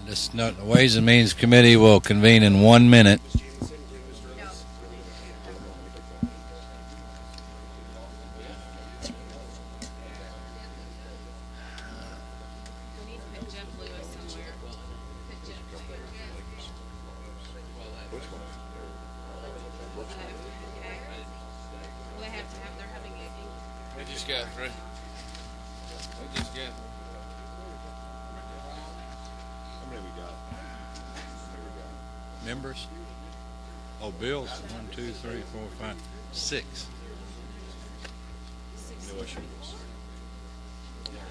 The Ways and Means Committee will convene in 1 minute. Members? Oh, bills. 1, 2, 3, 4, 5, 6.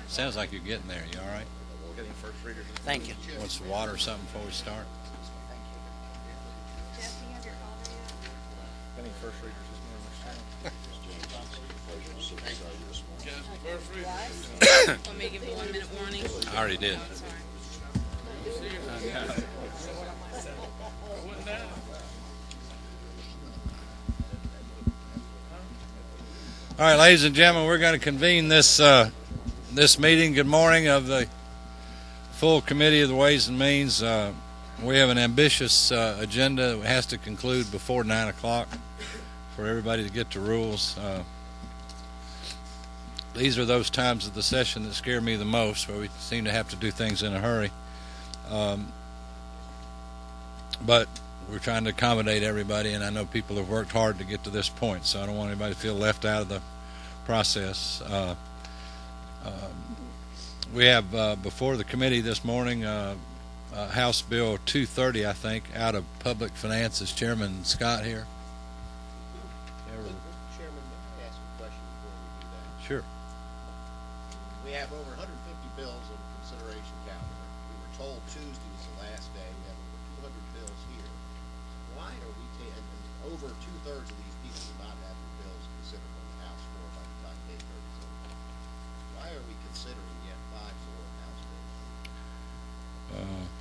Sounds like you're getting there. You all right? We're getting first readers. Thank you. Want some water or something before we start? Jeff, do you have your call there yet? Getting first readers Want me to give you a 1 minute warning? I already did. All right, ladies and gentlemen, we're going to convene this meeting. Good morning of the full committee of the Ways and Means. We have an ambitious agenda that has to conclude before 9 o'clock for everybody to get to rules. These are those times of the session that scare me the most, where we seem to have to do things in a hurry. But we're trying to accommodate everybody, and I know people have worked hard to get to this point, so I don't want anybody to feel left out of the process. We have before the committee this morning House Bill 230, I think, out of Public Finance. Is Chairman Scott here? Chairman, may I ask a question before we do that? Sure. We have over 150 bills on the consideration calendar. We were told Tuesday was the last day. We have over 200 bills here. Why are we taking over 2/3 of these people do not have their bills considered on the House floor by the time day 30 is over? Why are we considering yet 5 more House bills?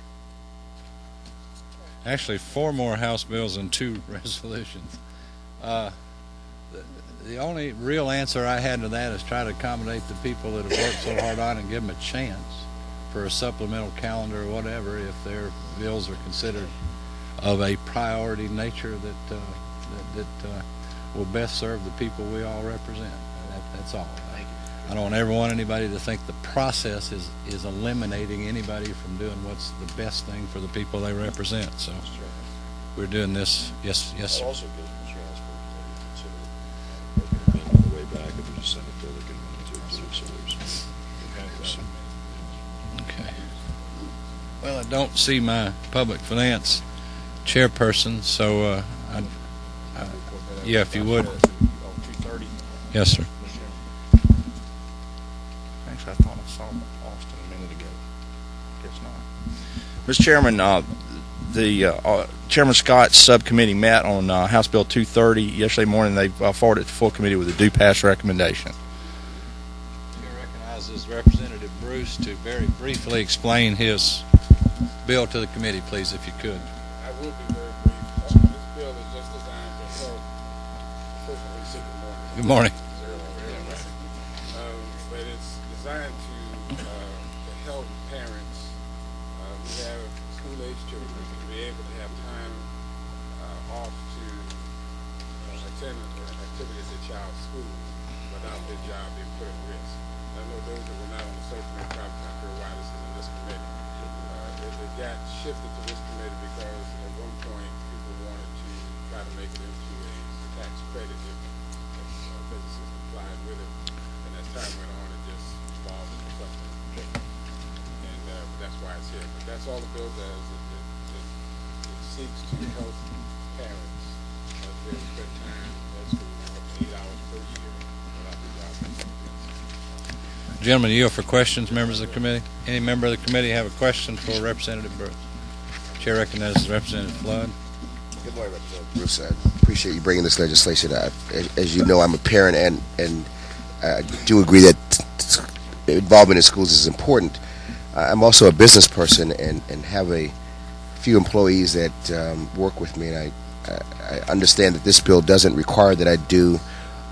Actually, 4 more House bills and 2 resolutions. The only real answer I had to that is try to accommodate the people that have worked so hard on it and give them a chance for a supplemental calendar or whatever if their bills are considered of a priority nature that will best serve the people we all represent. That's all. Thank you. I don't ever want anybody to think the process is eliminating anybody from doing what's the best thing for the people they represent. So we're doing this. Yes, sir. Also gives them a chance for them to consider making the way back if there's a Senate bill that can run into it. Okay. Well, I don't see my public finance chairperson, so yeah, if you would. 230. Yes, sir. Actually, I thought I saw Austin a minute ago. Guess not. Mr. Chairman, the Chairman Scott's subcommittee met on House Bill 230 yesterday morning. They forwarded it to full committee with a do pass recommendation. Chair recognizes Representative Bruce to very briefly explain his bill to the committee, please, if you could. I will be very brief. This bill is just designed to help. First of all, we say good morning. Good morning. But it's designed to help parents who have school-age children to be able to have time off to attend activities at their child's school without their job being put at risk. I know those that were not on the subcommittee probably can't hear why this is in this committee. It got shifted to this committee because at one point people wanted to try to make it into a tax credit if businesses complied with it. And as time went on, it just evolved into something different. And that's why it's here. But that's all the bill does. It seeks to help parents as they spend time at school up to 8 hours per year without the job being put at risk. Gentlemen, yield for questions, members of the committee. Any member of the committee have a question for Representative Bruce? Chair recognizes Representative Flood. Good morning, Representative Bruce. I appreciate you bringing this legislation out. As you know, I'm a parent, and I do agree that involvement in schools is important. I'm also a business person and have a few employees that work with me, and I understand that this bill doesn't require that I do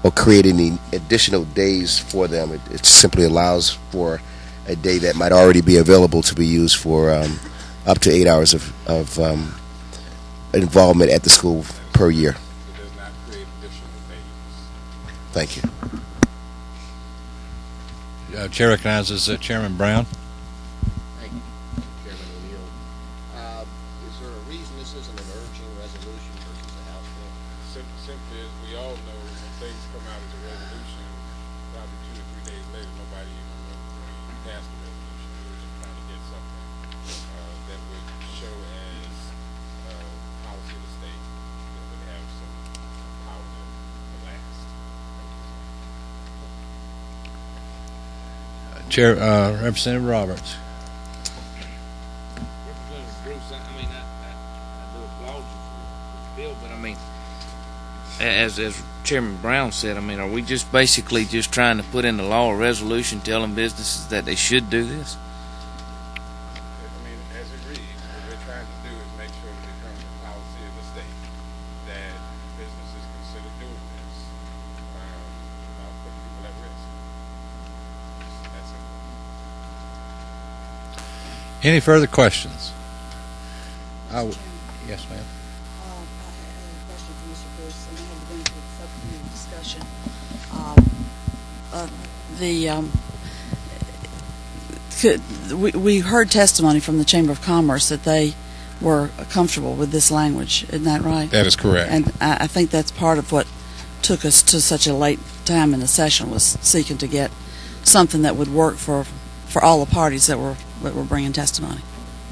or create any additional days for them. It simply allows for a day that might already be available to be used for up to 8 hours of involvement at the school per year. It does not create additional days. Thank you. Chair recognizes Chairman Brown. Thank you, Chairman O'Neill. Is there a reason this isn't an urging resolution versus a House bill? Simply as we all know, when things come out as a resolution, probably 2 to 3 days later, nobody even remembers when you passed the resolution. We were just trying to get something that would show as policy of the state that would have some power to last. Chair Representative Roberts. Representative Bruce, I mean, I do applaud you for the bill, but I mean, as Chairman Brown said, I mean, are we just basically just trying to put in the law a resolution telling businesses that they should do this? I mean, as it reads, what we're trying to do is make sure that it becomes a policy of the state that businesses consider doing this without putting people at risk. That's simple. Any further questions? Yes, ma'am. I have a question for Mr. Bruce, and I have to go into the subcommittee discussion. We heard testimony from the Chamber of Commerce that they were comfortable with this language. Isn't that right? That is correct. And I think that's part of what took us to such a late time in the session, was seeking to get something that would work for all the parties that were bringing testimony.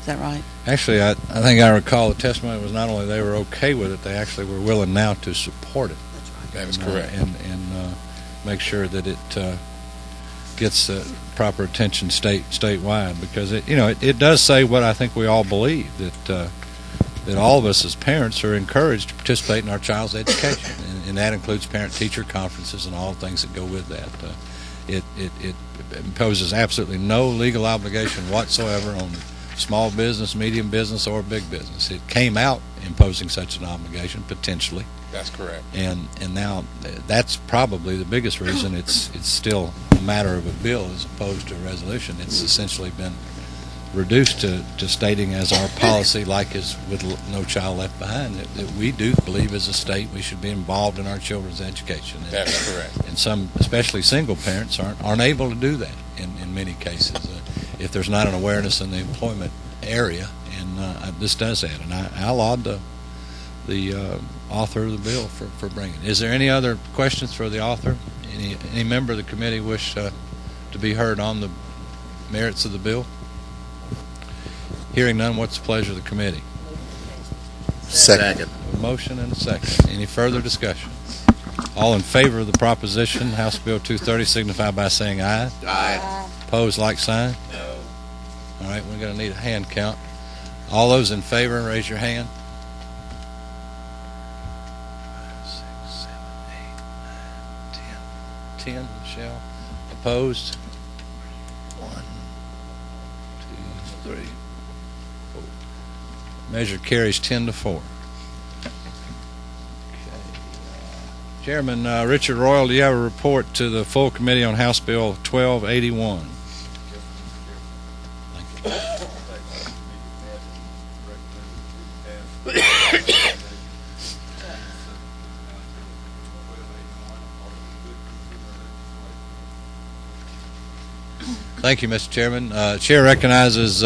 Is that right? Actually, I think I recall the testimony was not only they were okay with it, they actually were willing now to support it. That's right. That is correct. And make sure that it gets proper attention statewide, because it does say what I think we all believe, that all of us as parents are encouraged to participate in our child's education, and that includes parent-teacher conferences and all the things that go with that. It imposes absolutely no legal obligation whatsoever on small business, medium business, or big business. It came out imposing such an obligation, potentially. That's correct. And now that's probably the biggest reason it's still a matter of a bill as opposed to a resolution. It's essentially been reduced to stating as our policy, like as with No Child Left Behind, that we do believe as a state we should be involved in our children's education. That is correct. And some, especially single parents, aren't able to do that in many cases if there's not an awareness in the employment area. And this does that. And I laud the author of the bill for bringing it. Is there any other questions for the author? Any member of the committee wish to be heard on the merits of the bill? Hearing none, what's the pleasure of the committee? Second. A motion and a second. Any further discussion? All in favor of the proposition, House Bill 230, signify by saying aye. Aye. Opposed, like sign? No. All right, we're going to need a hand count. All those in favor, raise your hand. 5, 6, 7, 8, 9, 10. 10, Michelle. Opposed? 1, 2, 3, 4. Measure carries 10-4. Chairman Richard Royal, do you have a report to the full committee on House Bill 1281? Thank you. Thank you, Mr. Chairman. Chair recognizes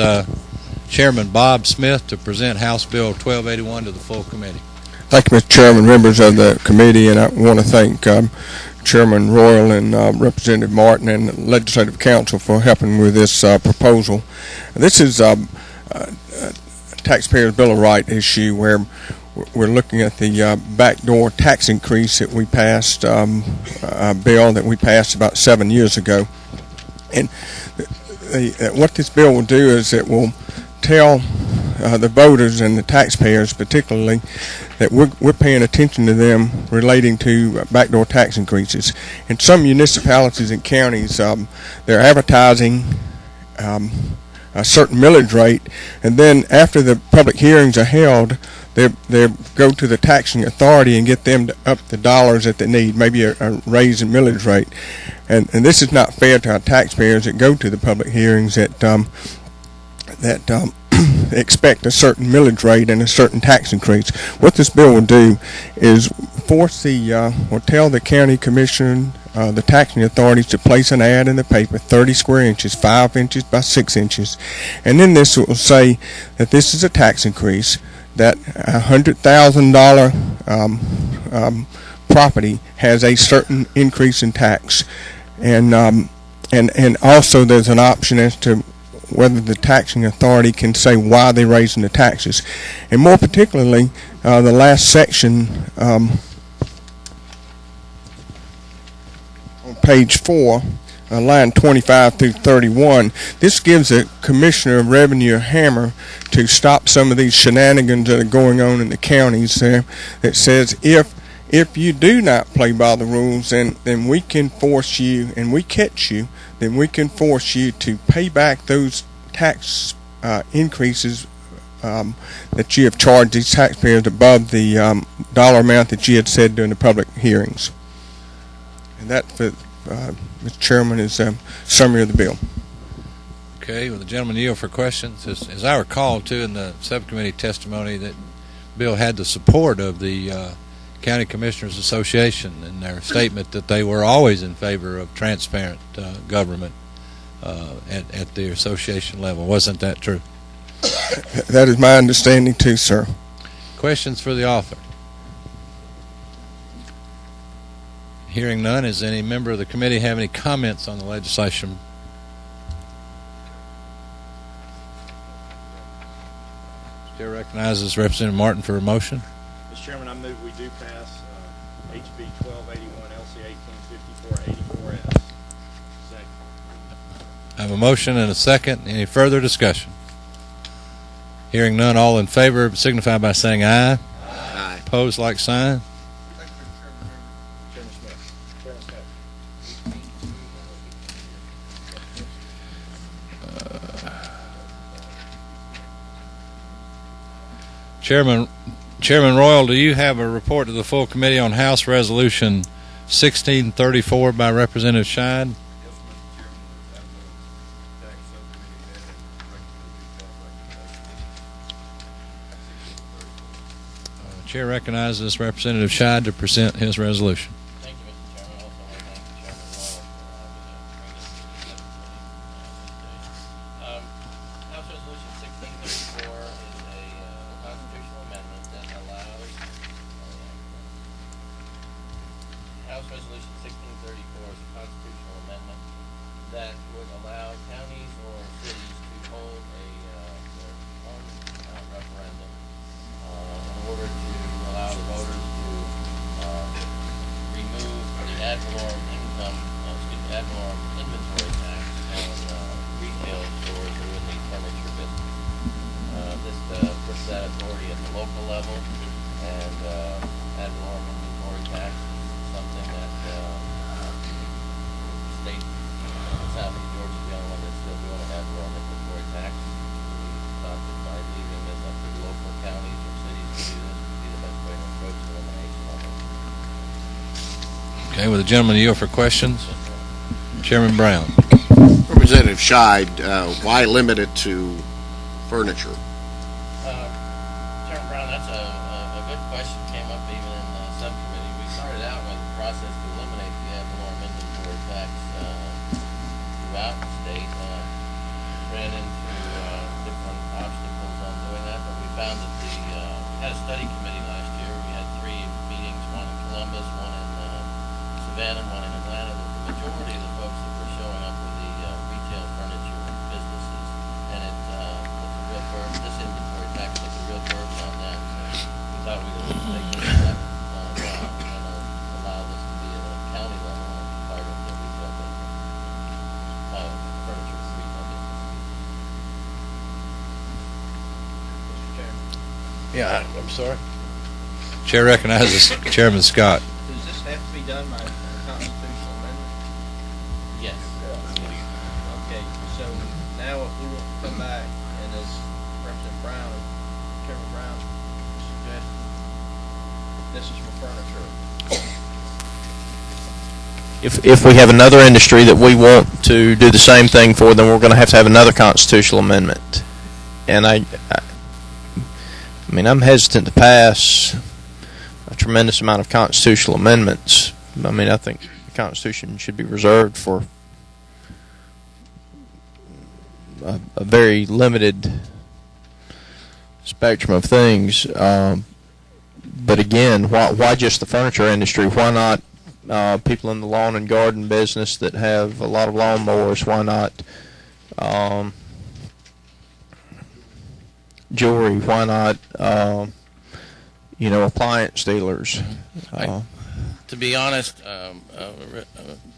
Chairman Bob Smith to present House Bill 1281 to the full committee. Thank you, Mr. Chairman, members of the committee, and I want to thank Chairman Royal and Representative Martin and the Legislative Council for helping with this proposal. This is a taxpayers' Bill of Rights issue where we're looking at the backdoor tax increase that we passed, a bill that we passed about 7 years ago. And what this bill will do is it will tell the voters and the taxpayers particularly that we're paying attention to them relating to backdoor tax increases. In some municipalities and counties, they're advertising a certain millage rate, and then after the public hearings are held, they go to the taxing authority and get them to up the dollars that they need, maybe a raise in millage rate. And this is not fair to our taxpayers that go to the public hearings that expect a certain millage rate and a certain tax increase. What this bill will do is force or tell the county commission, the taxing authorities to place an ad in the paper, 30 square inches, 5 inches by 6 inches, and then this will say that this is a tax increase, that a $100,000 property has a certain increase in tax, and also there's an option as to whether the taxing authority can say why they're raising the taxes. And more particularly, the last section on page 4, line 25 through 31, this gives the Commissioner of Revenue a hammer to stop some of these shenanigans that are going on in the counties there, that says if you do not play by the rules, then we can force you, and we catch you, then we can force you to pay back those tax increases that you have charged these taxpayers above the dollar amount that you had said during the public hearings. And that, Mr. Chairman, is a summary of the bill. Okay, will the gentleman yield for questions? As I recall, too, in the subcommittee testimony, that bill had the support of the County Commissioners Association in their statement that they were always in favor of transparent government at the association level. Wasn't that true? That is my understanding too, sir. Questions for the author? Hearing none, does any member of the committee have any comments on the legislation? Chair recognizes Representative Martin for a motion. Mr. Chairman, I move we do pass HB 1281 LC 1854 84S. Second. I have a motion and a second. Any further discussion? Hearing none, all in favor signify by saying aye. Aye. Opposed, like sign. Chairman Smith. Chairman Royal, do you have a report to the full committee on House Resolution 1634 by Representative Scheid? Yes, Mr. Chairman, the Chair recognizes Representative Scheid to present his resolution. Thank you, Mr. Chairman. Also, I thank Chairman Royal for House Resolution 1634 is a constitutional amendment that allows House Resolution 1634 is a constitutional amendment that would allow counties or cities to hold their own referendum in order to allow the voters to remove the ad valorem inventory tax on retail stores who are in the furniture business. This puts that authority at the local level, and ad valorem inventory tax is something that state Southeast Georgia is the only one that's still doing an ad valorem inventory tax. We thought that by leaving this up to local counties or cities to do this would be the best way to approach the elimination of it. Okay, will the gentleman yield for questions? Chairman Brown. Representative Scheid, why limit it to furniture? Chairman Brown, that's a good question. Came up even in the subcommittee. We started out with the process to eliminate the ad valorem inventory tax throughout the state. Ran into different obstacles on doing that, but we found that we had a study committee last year. We had 3 meetings, one in Columbus, one in Savannah, one in Atlanta. The majority of the folks that were showing up were the retail furniture businesses, and it was a real burden. This inventory tax took a real burden on that. So we thought we would take this step and allow this to be at a county level and part of the retail business, furniture for retail businesses. Mr. Chairman. Yeah, I'm sorry. Chair recognizes Chairman Scott. Does this have to be done by constitutional amendment? Yes. Okay, so now if we want to come back and as Representative Brown, Chairman Brown suggested, this is for furniture. If we have another industry that we want to do the same thing for, then we're going to have another constitutional amendment. and I mean, I'm hesitant to pass a tremendous amount of constitutional amendments. I mean, I think the Constitution should be reserved for a very limited spectrum of things. But again, why just the furniture industry? Why not people in the lawn and garden business that have a lot of lawnmowers? Why not jewelry? Why not appliance dealers? To be honest,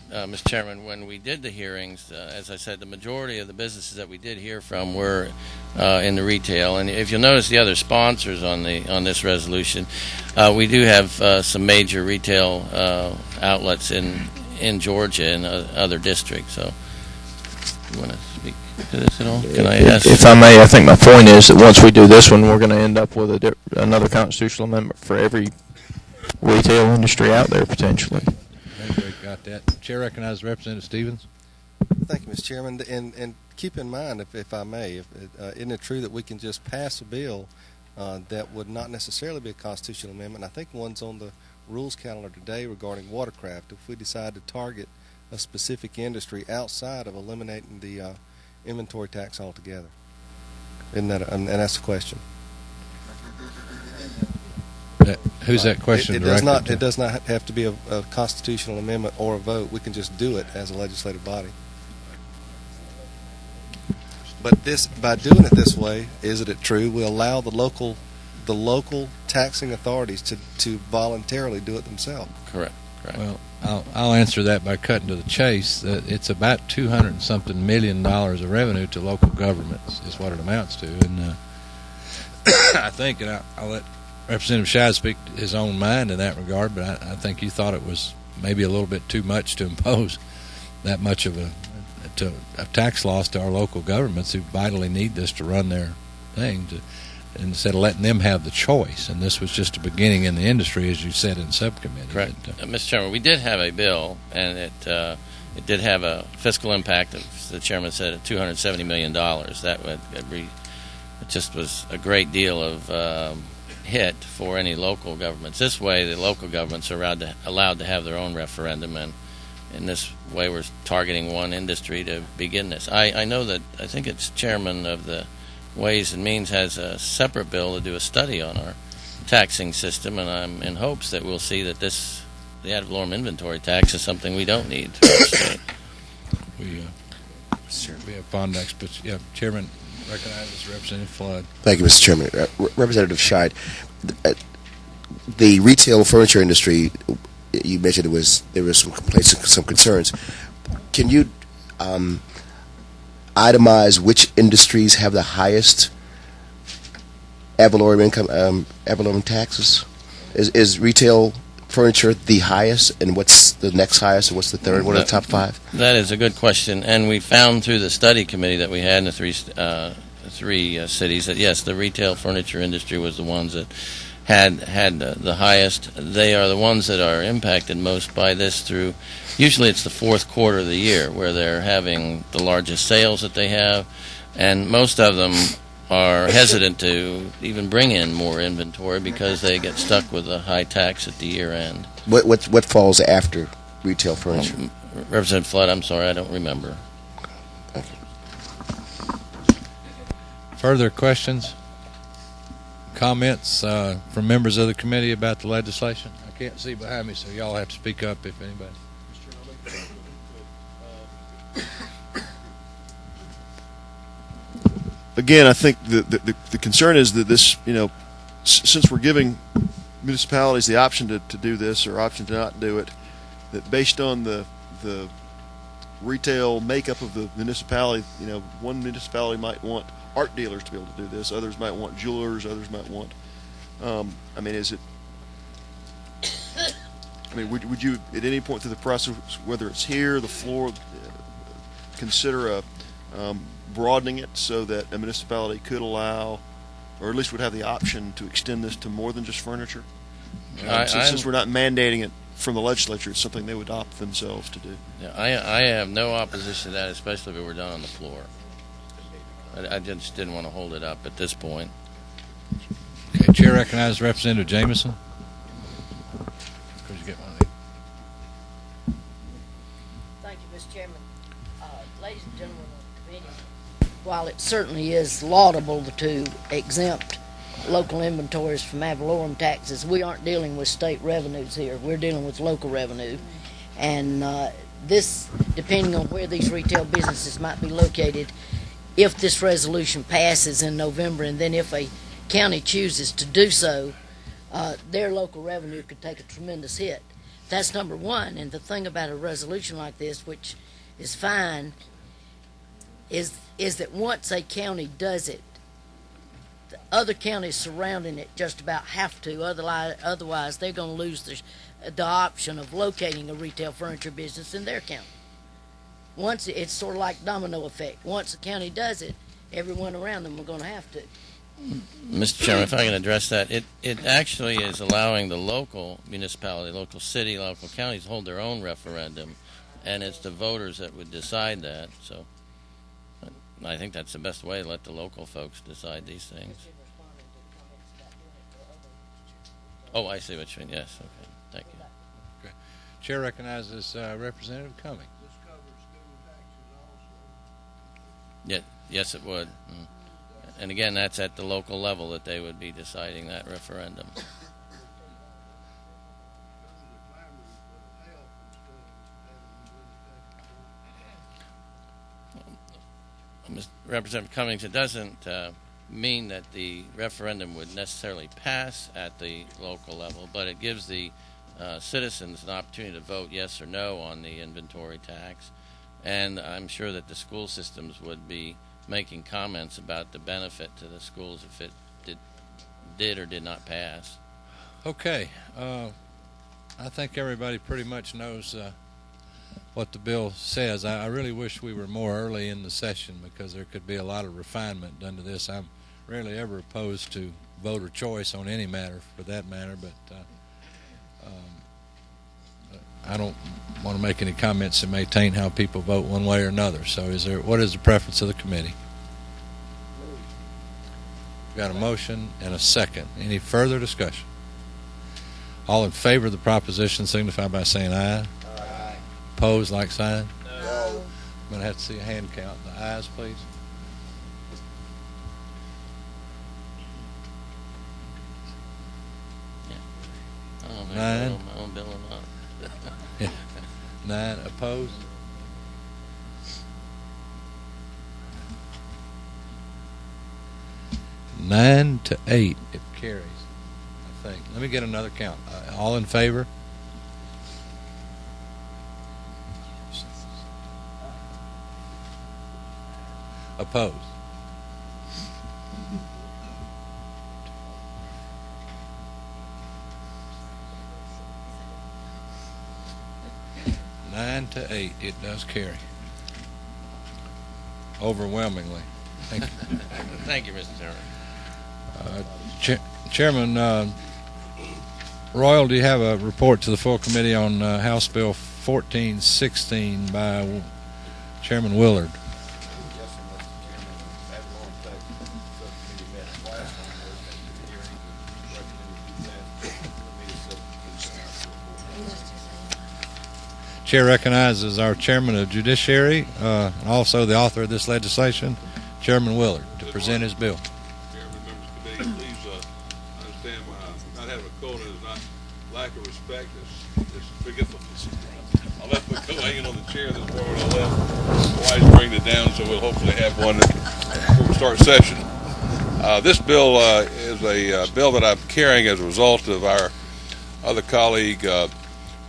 Mr. Chairman, when we did the hearings, as I said, the majority of the businesses that we did hear from were in the retail. And if you'll notice the other sponsors on this resolution, we do have some major retail outlets in Georgia and other districts. So, you want to speak to this at all? Can I ask? If I may, I think my point is that once we do this one, we're going to end up with another constitutional amendment for every retail industry out there potentially. Got that. Chair recognizes Representative Stevens. Thank you, Mr. Chairman. And keep in mind, if I may, isn't it true that we can just pass a bill that would not necessarily be a constitutional amendment? I think one's on the rules calendar today regarding watercraft. If we decide to target a specific industry outside of eliminating the inventory tax altogether, isn't that? And that's the question. Who's that question directed to? It does not have to be a constitutional amendment or a vote. We can just do it as a legislative body. But by doing it this way, isn't it true? We allow the local taxing authorities to voluntarily do it themselves. Correct. Well, I'll answer that by cutting to the chase. It's about $200-something million of revenue to local governments is what it amounts to, and I think, and I'll let Representative Scheid speak his own mind in that regard, but I think you thought it was maybe a little bit too much to impose that much of a tax loss to our local governments who vitally need this to run their thing, instead of letting them have the choice. And this was just a beginning in the industry, as you said in subcommittee. Correct. Mr. Chairman, we did have a bill, and it did have a fiscal impact, as the chairman said, of $270 million. It just was a great deal of hit for any local governments. This way, the local governments are allowed to have their own referendum, and in this way, we're targeting one industry to begin this. I know that I think it's chairman of the Ways and Means has a separate bill to do a study on our taxing system, and I'm in hopes that we'll see that the ad valorem inventory tax is something we don't need to our state. We have fond but yeah, Chairman recognizes Representative Flood. Thank you, Mr. Chairman. Representative Scheid, the retail furniture industry, you mentioned there was some complaints and some concerns. Can you itemize which industries have the highest ad valorem taxes? Is retail furniture the highest, and what's the next highest, and what's the third? What are the top five? That is a good question, and we found through the study committee that we had in the three cities that yes, the retail furniture industry was the ones that had the highest. They are the ones that are impacted most by this through. Usually, it's the fourth quarter of the year where they're having the largest sales that they have, and most of them are hesitant to even bring in more inventory because they get stuck with a high tax at the year end. What falls after retail furniture? Representative Flood, I'm sorry, I don't remember. Thank you. Further questions, comments from members of the committee about the legislation? I can't see behind me, so y'all have to speak up if anybody. Again, I think the concern is that this, since we're giving municipalities the option to do this or option to not do it, that based on the retail makeup of the municipality, one municipality might want art dealers to be able to do this, others might want jewelers, others might want. Would you at any point through the process, whether it's here, the floor, consider broadening it so that a municipality could allow, or at least would have the option to extend this to more than just furniture? Since we're not mandating it from the legislature, it's something they would opt themselves to do. Yeah, I have no opposition to that, especially if it were done on the floor. I just didn't want to hold it up at this point. Okay, Chair recognizes Representative Jameson. Could you get one of these? Thank you, Mr. Chairman. Ladies and gentlemen of the committee, while it certainly is laudable to exempt local inventories from ad valorem taxes, we aren't dealing with state revenues here. We're dealing with local revenue. And this, depending on where these retail businesses might be located, if this resolution passes in November, and then if a county chooses to do so, their local revenue could take a tremendous hit. That's number one. And the thing about a resolution like this, which is fine, is that once a county does it, the other counties surrounding it just about have to. Otherwise, they're going to lose the option of locating a retail furniture business in their county. Once it's sort of like domino effect. Once the county does it, everyone around them are going to have to. Mr. Chairman, if I can address that, it actually is allowing the local municipality, local city, local counties to hold their own referendum, and it's the voters that would decide that. So I think that's the best way to let the local folks decide these things. Oh, I see what you mean. Yes, okay. Thank you. Okay. Chair recognizes Representative Cummings. Yes, it would. And again, that's at the local level that they would be deciding that referendum. Representative Cummings, it doesn't mean that the referendum would necessarily pass at the local level, but it gives the citizens an opportunity to vote yes or no on the inventory tax. And I'm sure that the school systems would be making comments about the benefit to the schools if it did or did not pass. Okay. I think everybody pretty much knows what the bill says. I really wish we were more early in the session because there could be a lot of refinement done to this. I'm rarely ever opposed to voter choice on any matter for that matter, but I don't want to make any comments that may taint how people vote one way or another. So what is the preference of the committee? We've got a motion and a second. Any further discussion? All in favor of the proposition signify by saying aye. Aye. Opposed, like sign? No. I'm going to have to see a hand count. The ayes, please. Nine. My own bill or not. Yeah. 9 opposed. Nine to 8. It carries, I think. Let me get another count. All in favor? Opposed? Nine to 8, it does carry. Overwhelmingly. Thank you. Thank you, Mr. Chairman. Chairman Royal, do you have a report to the full committee on House Bill 1416 by Chairman Willard? Chair recognizes our Chairman of Judiciary and also the author of this legislation, Chairman Willard, to present his bill. Chairman, members of the committee, please understand not having a quota is not lack of respect, it's forgetfulness. I left my coat hanging on the chair this morning when I left. My wife bring it down, so we'll hopefully have one before we start session. This bill is a bill that I'm carrying as a result of our other colleague,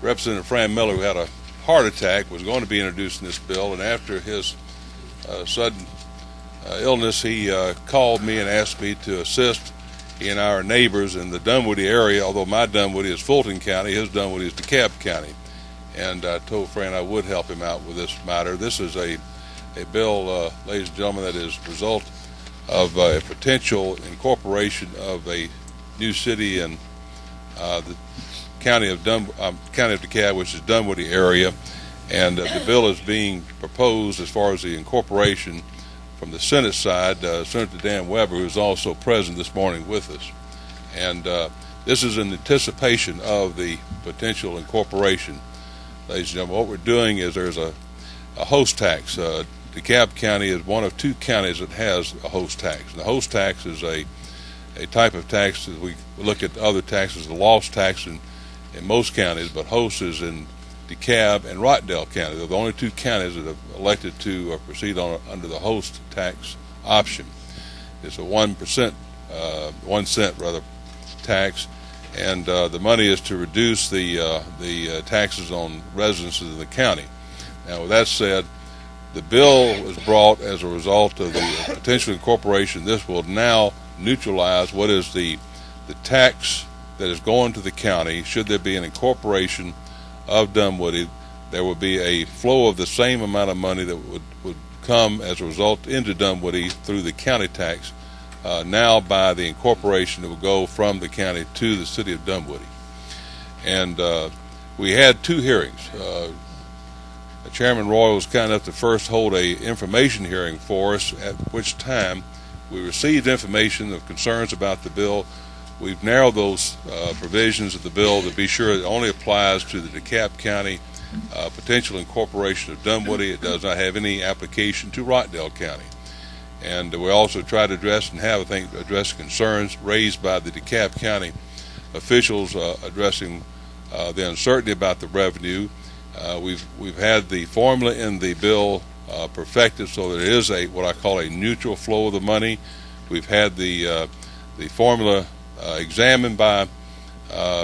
Representative Fran Miller, who had a heart attack, was going to be introducing this bill, and after his sudden illness, he called me and asked me to assist in our neighbors in the Dunwoody area. Although my Dunwoody is Fulton County, his Dunwoody is DeKalb County, and I told Fran I would help him out with this matter. This is a bill, ladies and gentlemen, that is the result of a potential incorporation of a new city in the county of DeKalb, which is Dunwoody area, and the bill is being proposed as far as the incorporation from the Senate side, Senator Dan Weber, who's also present this morning with us. And this is in anticipation of the potential incorporation. Ladies and gentlemen, what we're doing is there's a host tax. DeKalb County is one of two counties that has a host tax. And the host tax is a type of tax that we look at other taxes, the loss tax in most counties, but host is in DeKalb and Rotterdale County. They're the only two counties that have elected to proceed under the host tax option. It's a 1%, 1 cent rather, tax, and the money is to reduce the taxes on residences in the county. Now, with that said, the bill was brought as a result of the potential incorporation. This will now neutralize what is the tax that is going to the county. Should there be an incorporation of Dunwoody, there would be a flow of the same amount of money that would come as a result into Dunwoody through the county tax. Now by the incorporation, it will go from the county to the city of Dunwoody. And we had two hearings. Chairman Roy was kind enough to first hold a information hearing for us, at which time we received information of concerns about the bill. We've narrowed those provisions of the bill to be sure it only applies to the DeKalb County potential incorporation of Dunwoody. It does not have any application to Rotterdale County. And we also try to address and have, I think, address concerns raised by the DeKalb County officials addressing the uncertainty about the revenue. We've had the formula in the bill perfected so that it is what I call a neutral flow of the money. We've had the formula examined by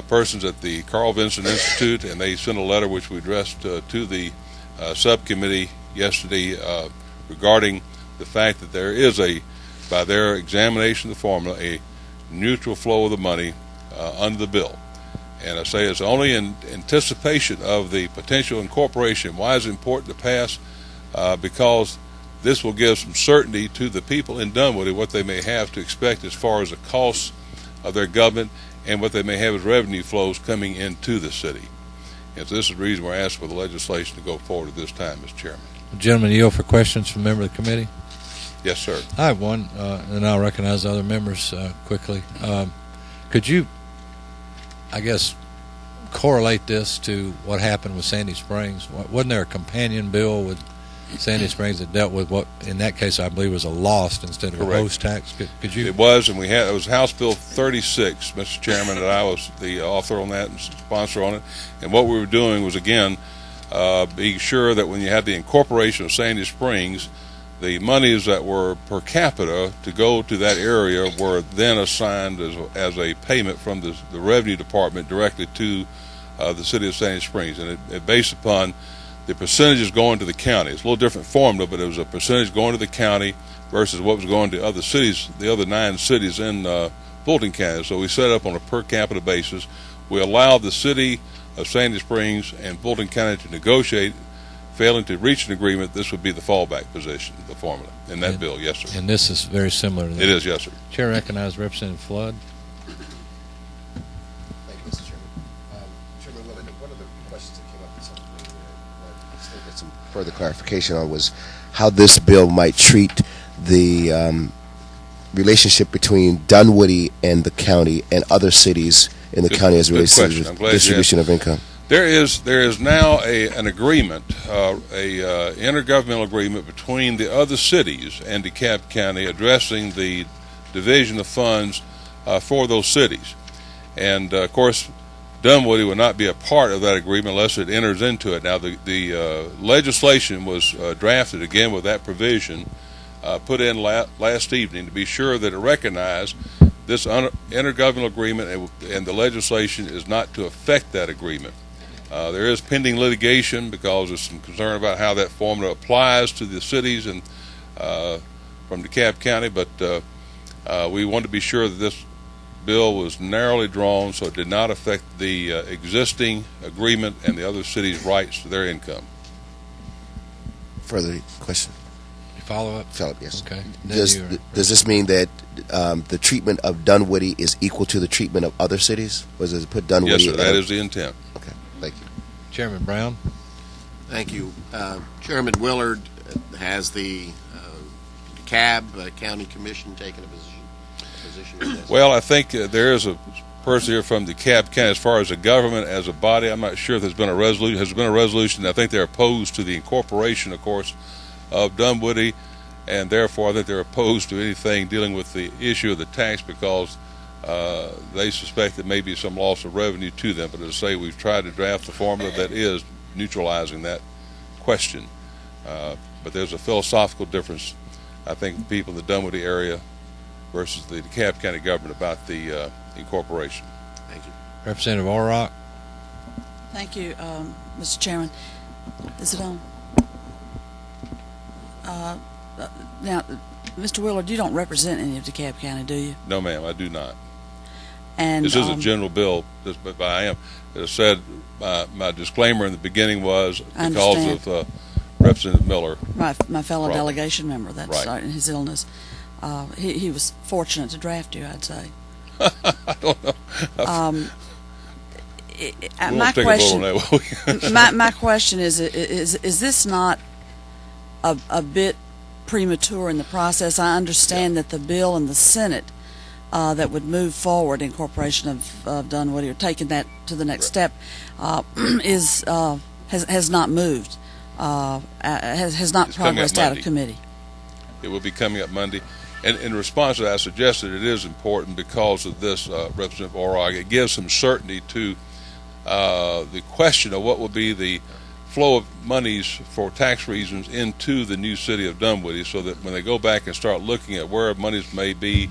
persons at the Carl Vinson Institute, and they sent a letter which we addressed to the subcommittee yesterday regarding the fact that there is by their examination of the formula, a neutral flow of the money under the bill. And I say it's only in anticipation of the potential incorporation. Why is it important to pass? Because this will give some certainty to the people in Dunwoody what they may have to expect as far as the costs of their government and what they may have as revenue flows coming into the city. And so this is the reason we're asking for the legislation to go forward at this time, Mr. Chairman. Gentlemen, yield for questions from a member of the committee? Yes, sir. I have one, and I'll recognize the other members quickly. Could you, I guess, correlate this to what happened with Sandy Springs? Wasn't there a companion bill with Sandy Springs that dealt with what, in that case, I believe was a lost instead of Correct. a host tax? Could you? It was, and it was House Bill 36, Mr. Chairman, that I was the author on that and sponsor on it. And what we were doing was, again, being sure that when you had the incorporation of Sandy Springs, the monies that were per capita to go to that area were then assigned as a payment from the Revenue Department directly to the city of Sandy Springs. And it based upon the percentages going to the county. It's a little different formula, but it was a percentage going to the county versus what was going to other cities, the other 9 cities in Fulton County. So we set it up on a per capita basis. We allowed the city of Sandy Springs and Fulton County to negotiate. Failing to reach an agreement, this would be the fallback position, the formula, in that bill. Yes, sir. And this is very similar to that. It is, yes, sir. Chair recognizes Representative Flood. Thank you, Mr. Chairman. Chairman Willard, one of the questions that came up in something I get some further clarification on was how this bill might treat the relationship between Dunwoody and the county and other cities in the county as it relates to the distribution of income. There is now an agreement, intergovernmental agreement between the other cities and DeKalb County addressing the division of funds for those cities. And of course, Dunwoody will not be a part of that agreement unless it enters into it. Now, the legislation was drafted again with that provision put in last evening to be sure that it recognized this intergovernmental agreement, and the legislation is not to affect that agreement. There is pending litigation because there's some concern about how that formula applies to the cities and from DeKalb County, but we want to be sure that this bill was narrowly drawn so it did not affect the existing agreement and the other cities' rights to their income. Further question? Follow up? Follow up, yes. Okay. Does this mean that the treatment of Dunwoody is equal to the treatment of other cities? Or does it put Dunwoody? Yes, sir, that is the intent. Okay, thank you. Chairman Brown. Thank you. Chairman Willard has the DeKalb County Commission taking a position on this? Well, I think there is a person here from DeKalb County. As far as the government as a body, I'm not sure if there's been a resolution. Has been a resolution. I think they're opposed to the incorporation, of course, of Dunwoody, and therefore I think they're opposed to anything dealing with the issue of the tax because they suspect that may be some loss of revenue to them. But as I say, we've tried to draft the formula that is neutralizing that question. But there's a philosophical difference, I think, the people in the Dunwoody area versus the DeKalb County government about the incorporation. Thank you. Representative Orrock. Thank you, Mr. Chairman. Is it on? Now, Mr. Willard, you don't represent any of DeKalb County, do you? No, ma'am, I do not. And this is a general bill, but I am. As I said, my disclaimer in the beginning was because of Representative Miller. My fellow delegation member, that's right. In his illness. He was fortunate to draft you, I'd say. I don't know. My question is this not a bit premature in the process? I understand that the bill in the Senate that would move forward incorporation of Dunwoody or taking that to the next step has not moved, has not progressed out of committee. It will be coming up Monday. And in response to that, I suggested it is important because of this, Representative Orrock. It gives some certainty to the question of what will be the flow of monies for tax reasons into the new city of Dunwoody, so that when they go back and start looking at where monies may be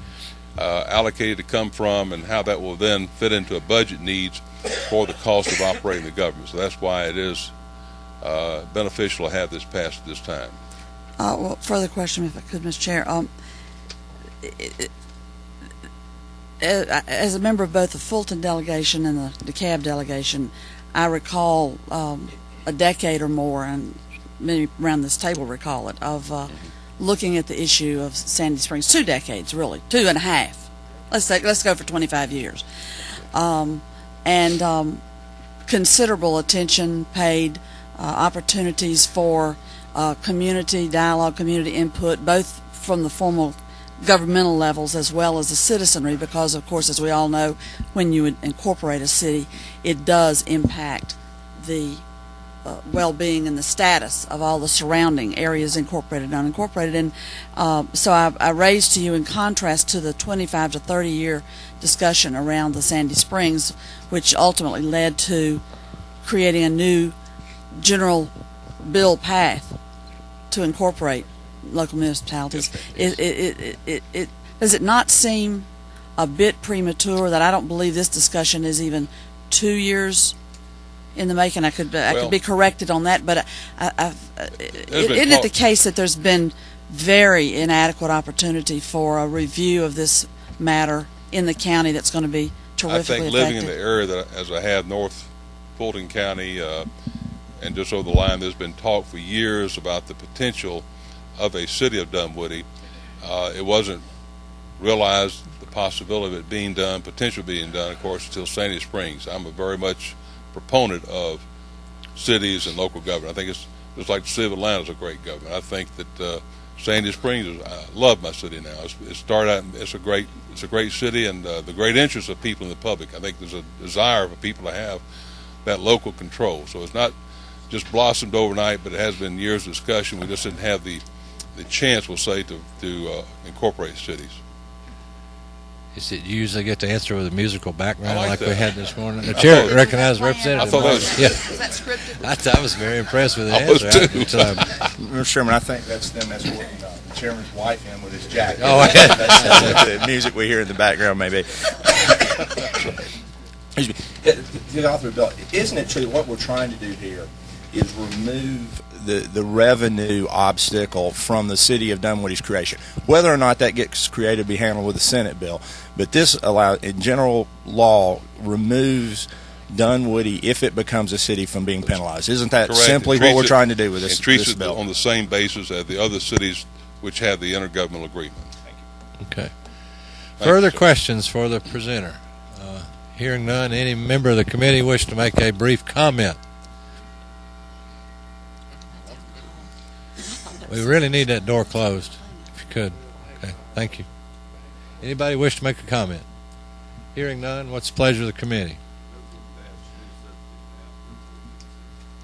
allocated to come from and how that will then fit into a budget needs for the cost of operating the government. So that's why it is beneficial to have this passed at this time. Well, further question, if I could, Mr. Chair. As a member of both the Fulton delegation and the DeKalb delegation, I recall a decade or more, and many around this table recall it, of looking at the issue of Sandy Springs. 2 decades, really, 2.5. Let's go for 25 years, and considerable attention paid, opportunities for community dialogue, community input, both from the formal governmental levels as well as the citizenry, because of course, as we all know, when you incorporate a city, it does impact the well-being and the status of all the surrounding areas, incorporated and unincorporated. And so I raised to you, in contrast to the 25 to 30 year discussion around the Sandy Springs, which ultimately led to creating a new general bill path to incorporate local municipalities. Does it not seem a bit premature that I don't believe this discussion is even 2 years in the making? I could be corrected on that, but isn't it the case that there's been very inadequate opportunity for a review of this matter in the county that's going to be terrifically I think living in the area that, as I have, North Fulton County, and just over the line, there's been talk for years about the potential of a city of Dunwoody. It wasn't realized the possibility of it being done, potential being done, of course, until Sandy Springs. I'm a very much proponent of cities and local government. I think it's just like the city of Atlanta is a great government. I think that Sandy Springs I love my city now. It started out, it's a great city, and the great interest of people in the public. I think there's a desire for people to have that local control. So it's not just blossomed overnight, but it has been years of discussion. We just didn't have the chance, we'll say, to incorporate cities. Is it you usually get to answer with a musical background like we that. had this morning? The chair recognized Representative. I thought that was, yeah. Was that scripted? I was very impressed with the I was answer. too. Mr. Chairman, I think that's them escorting the chairman's wife in with his jacket. Oh, yeah. That's the music we hear in the background, maybe. Excuse me. The author of the bill, isn't it true that what we're trying to do here is remove the revenue obstacle from the city of Dunwoody's creation? Whether or not that gets created will be handled with the Senate bill. But this in general law, removes Dunwoody, if it becomes a city, from being penalized. Isn't that Correct. simply what we're trying to do with this, it treats this it bill? on the same basis as the other cities which have the intergovernmental agreement. Thank you. Okay. Thank Further you, sir. questions for the presenter? Hearing none, any member of the committee wish to make a brief comment? We really need that door closed, if you could. Okay, thank you. Anybody wish to make a comment? Hearing none, what's the pleasure of the committee?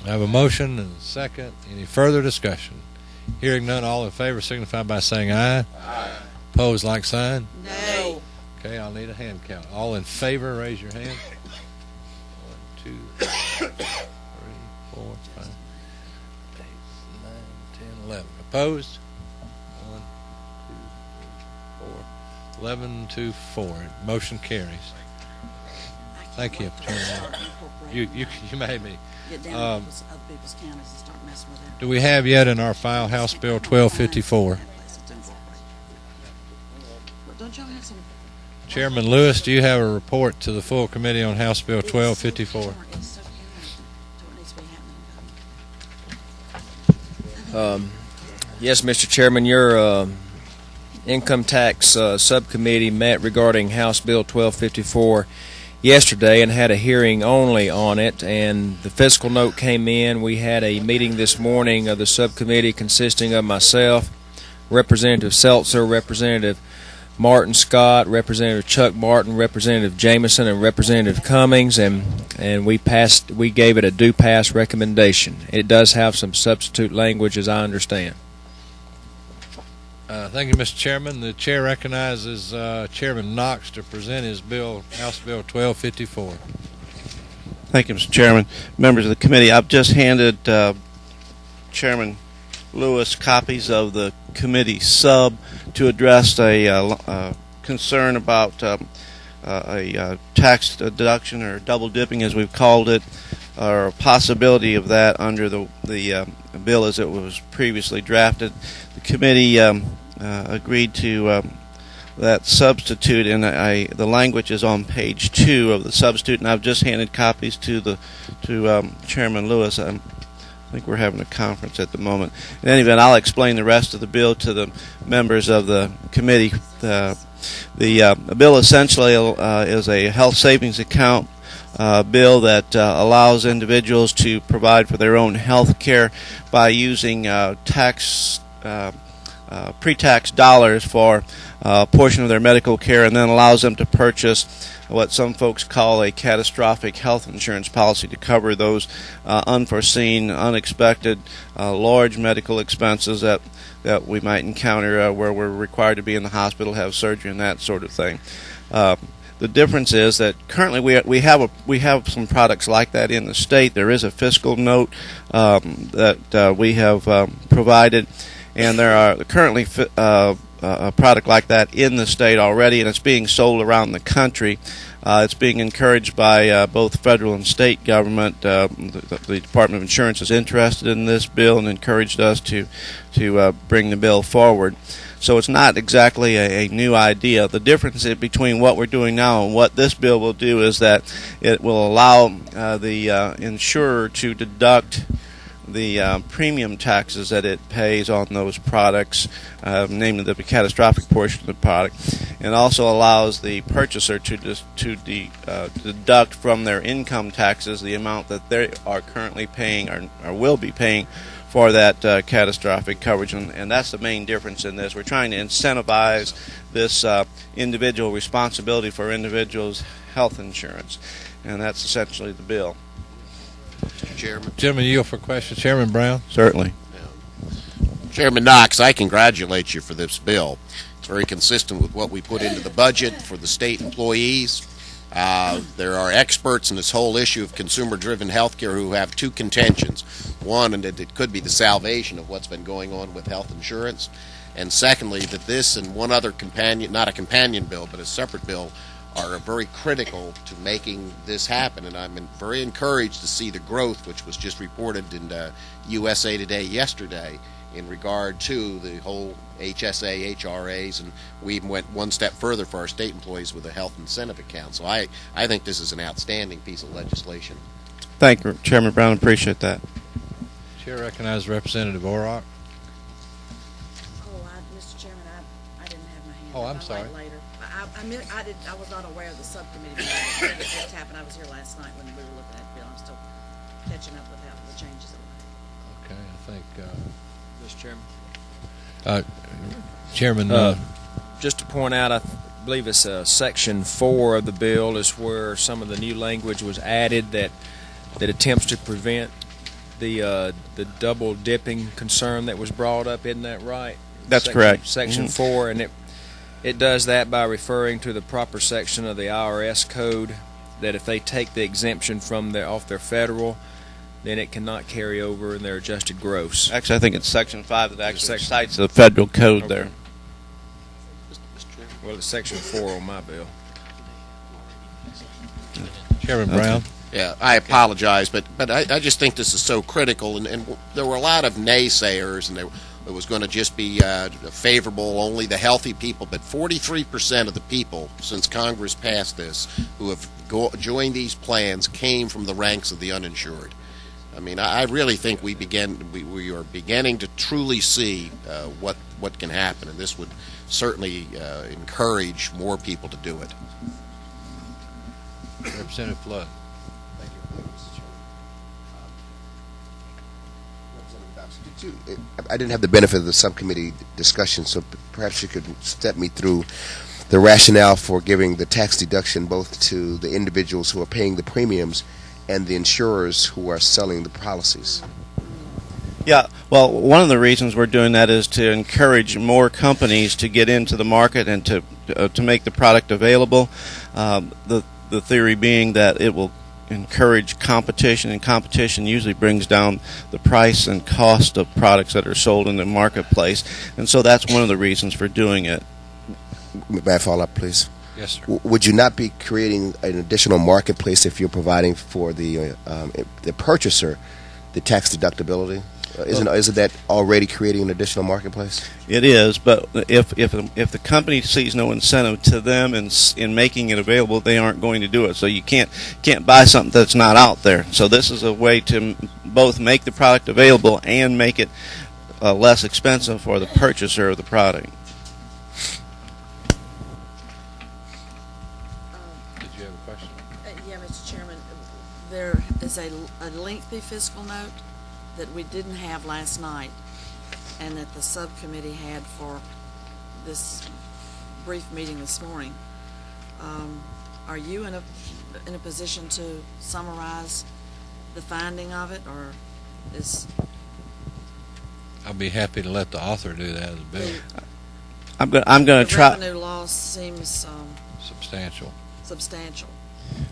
I have a motion and a second. Any further discussion? Hearing none, all in favor signify by saying aye. Aye. Opposed, like sign? No. Okay, I'll need a hand count. All in favor, raise your hand. 1, 2, 3, 4, 5, 8, 9, 10, 11. Opposed? 1, 2, 3, 4, 11 to 4. Motion carries. Thank you. You made me. Get down to other people's counties and start messing with that. Do we have yet in our file House Bill 1254? Don't y'all have some? Chairman Lewis, do you have a report to the full committee on House Bill 1254? Yes, Mr. Chairman, your Income Tax Subcommittee met regarding House Bill 1254 yesterday and had a hearing only on it, and the fiscal note came in. We had a meeting this morning of the subcommittee consisting of myself, Representative Seltzer, Representative Martin Scott, Representative Chuck Martin, Representative Jameson, and Representative Cummings, and we gave it a do pass recommendation. It does have some substitute language, as I understand. Thank you, Mr. Chairman. The chair recognizes Chairman Knox to present his bill, House Bill 1254. Thank you, Mr. Chairman. Members of the committee, I've just handed Chairman Lewis copies of the committee sub to address a concern about a tax deduction, or double dipping as we've called it, or a possibility of that under the bill as it was previously drafted. The committee agreed to that substitute, and the language is on page 2 of the substitute, and I've just handed copies to Chairman Lewis. I think we're having a conference at the moment. In any event, I'll explain the rest of the bill to the members of the committee. The bill essentially is a health savings account bill that allows individuals to provide for their own health care by using pre-tax dollars for a portion of their medical care, and then allows them to purchase what some folks call a catastrophic health insurance policy to cover those unforeseen, unexpected, large medical expenses that we might encounter where we're required to be in the hospital, have surgery, and that sort of thing. The difference is that currently we have some products like that in the state. There is a fiscal note that we have provided, and there are currently a product like that in the state already, and it's being sold around the country. It's being encouraged by both federal and state government. The Department of Insurance is interested in this bill and encouraged us to bring the bill forward. So it's not exactly a new idea. The difference between what we're doing now and what this bill will do is that it will allow the insurer to deduct the premium taxes that it pays on those products, namely the catastrophic portion of the product, and also allows the purchaser to deduct from their income taxes the amount that they are currently paying or will be paying for that catastrophic coverage, and that's the main difference in this. We're trying to incentivize this individual responsibility for individuals' health insurance, and that's essentially the bill. Mr. Chairman. Gentlemen, yield for questions. Chairman Brown? Certainly. Chairman Knox, I congratulate you for this bill. It's very consistent with what we put into the budget for the state employees. There are experts in this whole issue of consumer-driven health care who have two contentions. One, and that it could be the salvation of what's been going on with health insurance. And secondly, that this and one other companion, not a companion bill, but a separate bill, are very critical to making this happen. And I'm very encouraged to see the growth, which was just reported in USA Today yesterday, in regard to the whole HSA, HRAs, and we even went one step further for our state employees with a health incentive account. So I think this is an outstanding piece of legislation. Thank you, Chairman Brown. Appreciate that. Chair recognizes Representative Orrock. Mr. Chairman, I didn't have my hand. Oh, I'm sorry. Later. I was not aware of the subcommittee meeting. It just happened. I was here last night when we were looking at the bill. I'm still catching up with how the changes that were made. Okay, I think. Mr. Chairman. Chairman, Just to point out, I believe it's Section 4 of the bill is where some of the new language was added that attempts to prevent the double dipping concern that was brought up. Isn't that right? That's correct. Section 4, and it does that by referring to the proper section of the IRS code, that if they take the exemption from off their federal, then it cannot carry over in their adjusted gross. Actually, I think it's Section 5 that actually cites the federal code there. Well, it's Section 4 on my bill. Chairman Brown. Yeah, I apologize, but I just think this is so critical, and there were a lot of naysayers, and it was going to just be favorable only the healthy people, but 43% of the people since Congress passed this who have joined these plans came from the ranks of the uninsured. I mean, I really think we are beginning to truly see what can happen, and this would certainly encourage more people to do it. Representative Flood. Thank you, Mr. Chairman. Representative Dobbs, I didn't have the benefit of the subcommittee discussion, so perhaps you could step me through the rationale for giving the tax deduction both to the individuals who are paying the premiums and the insurers who are selling the policies. Yeah, well, one of the reasons we're doing that is to encourage more companies to get into the market and to make the product available. The theory being that it will encourage competition, and competition usually brings down the price and cost of products that are sold in the marketplace. And so that's one of the reasons for doing it. May I follow up, please? Yes, sir. Would you not be creating an additional marketplace if you're providing for the purchaser the tax deductibility? Isn't that already creating an additional marketplace? It is, but if the company sees no incentive to them in making it available, they aren't going to do it. So you can't buy something that's not out there. So this is a way to both make the product available and make it less expensive for the purchaser of the product. Did you have a question? Yeah, Mr. Chairman, there is a lengthy fiscal note that we didn't have last night and that the subcommittee had for this brief meeting this morning. Are you in a position to summarize the finding of it, or is... I'll be happy to let the author do that as a bill. I'm going to try. The revenue loss seems Substantial.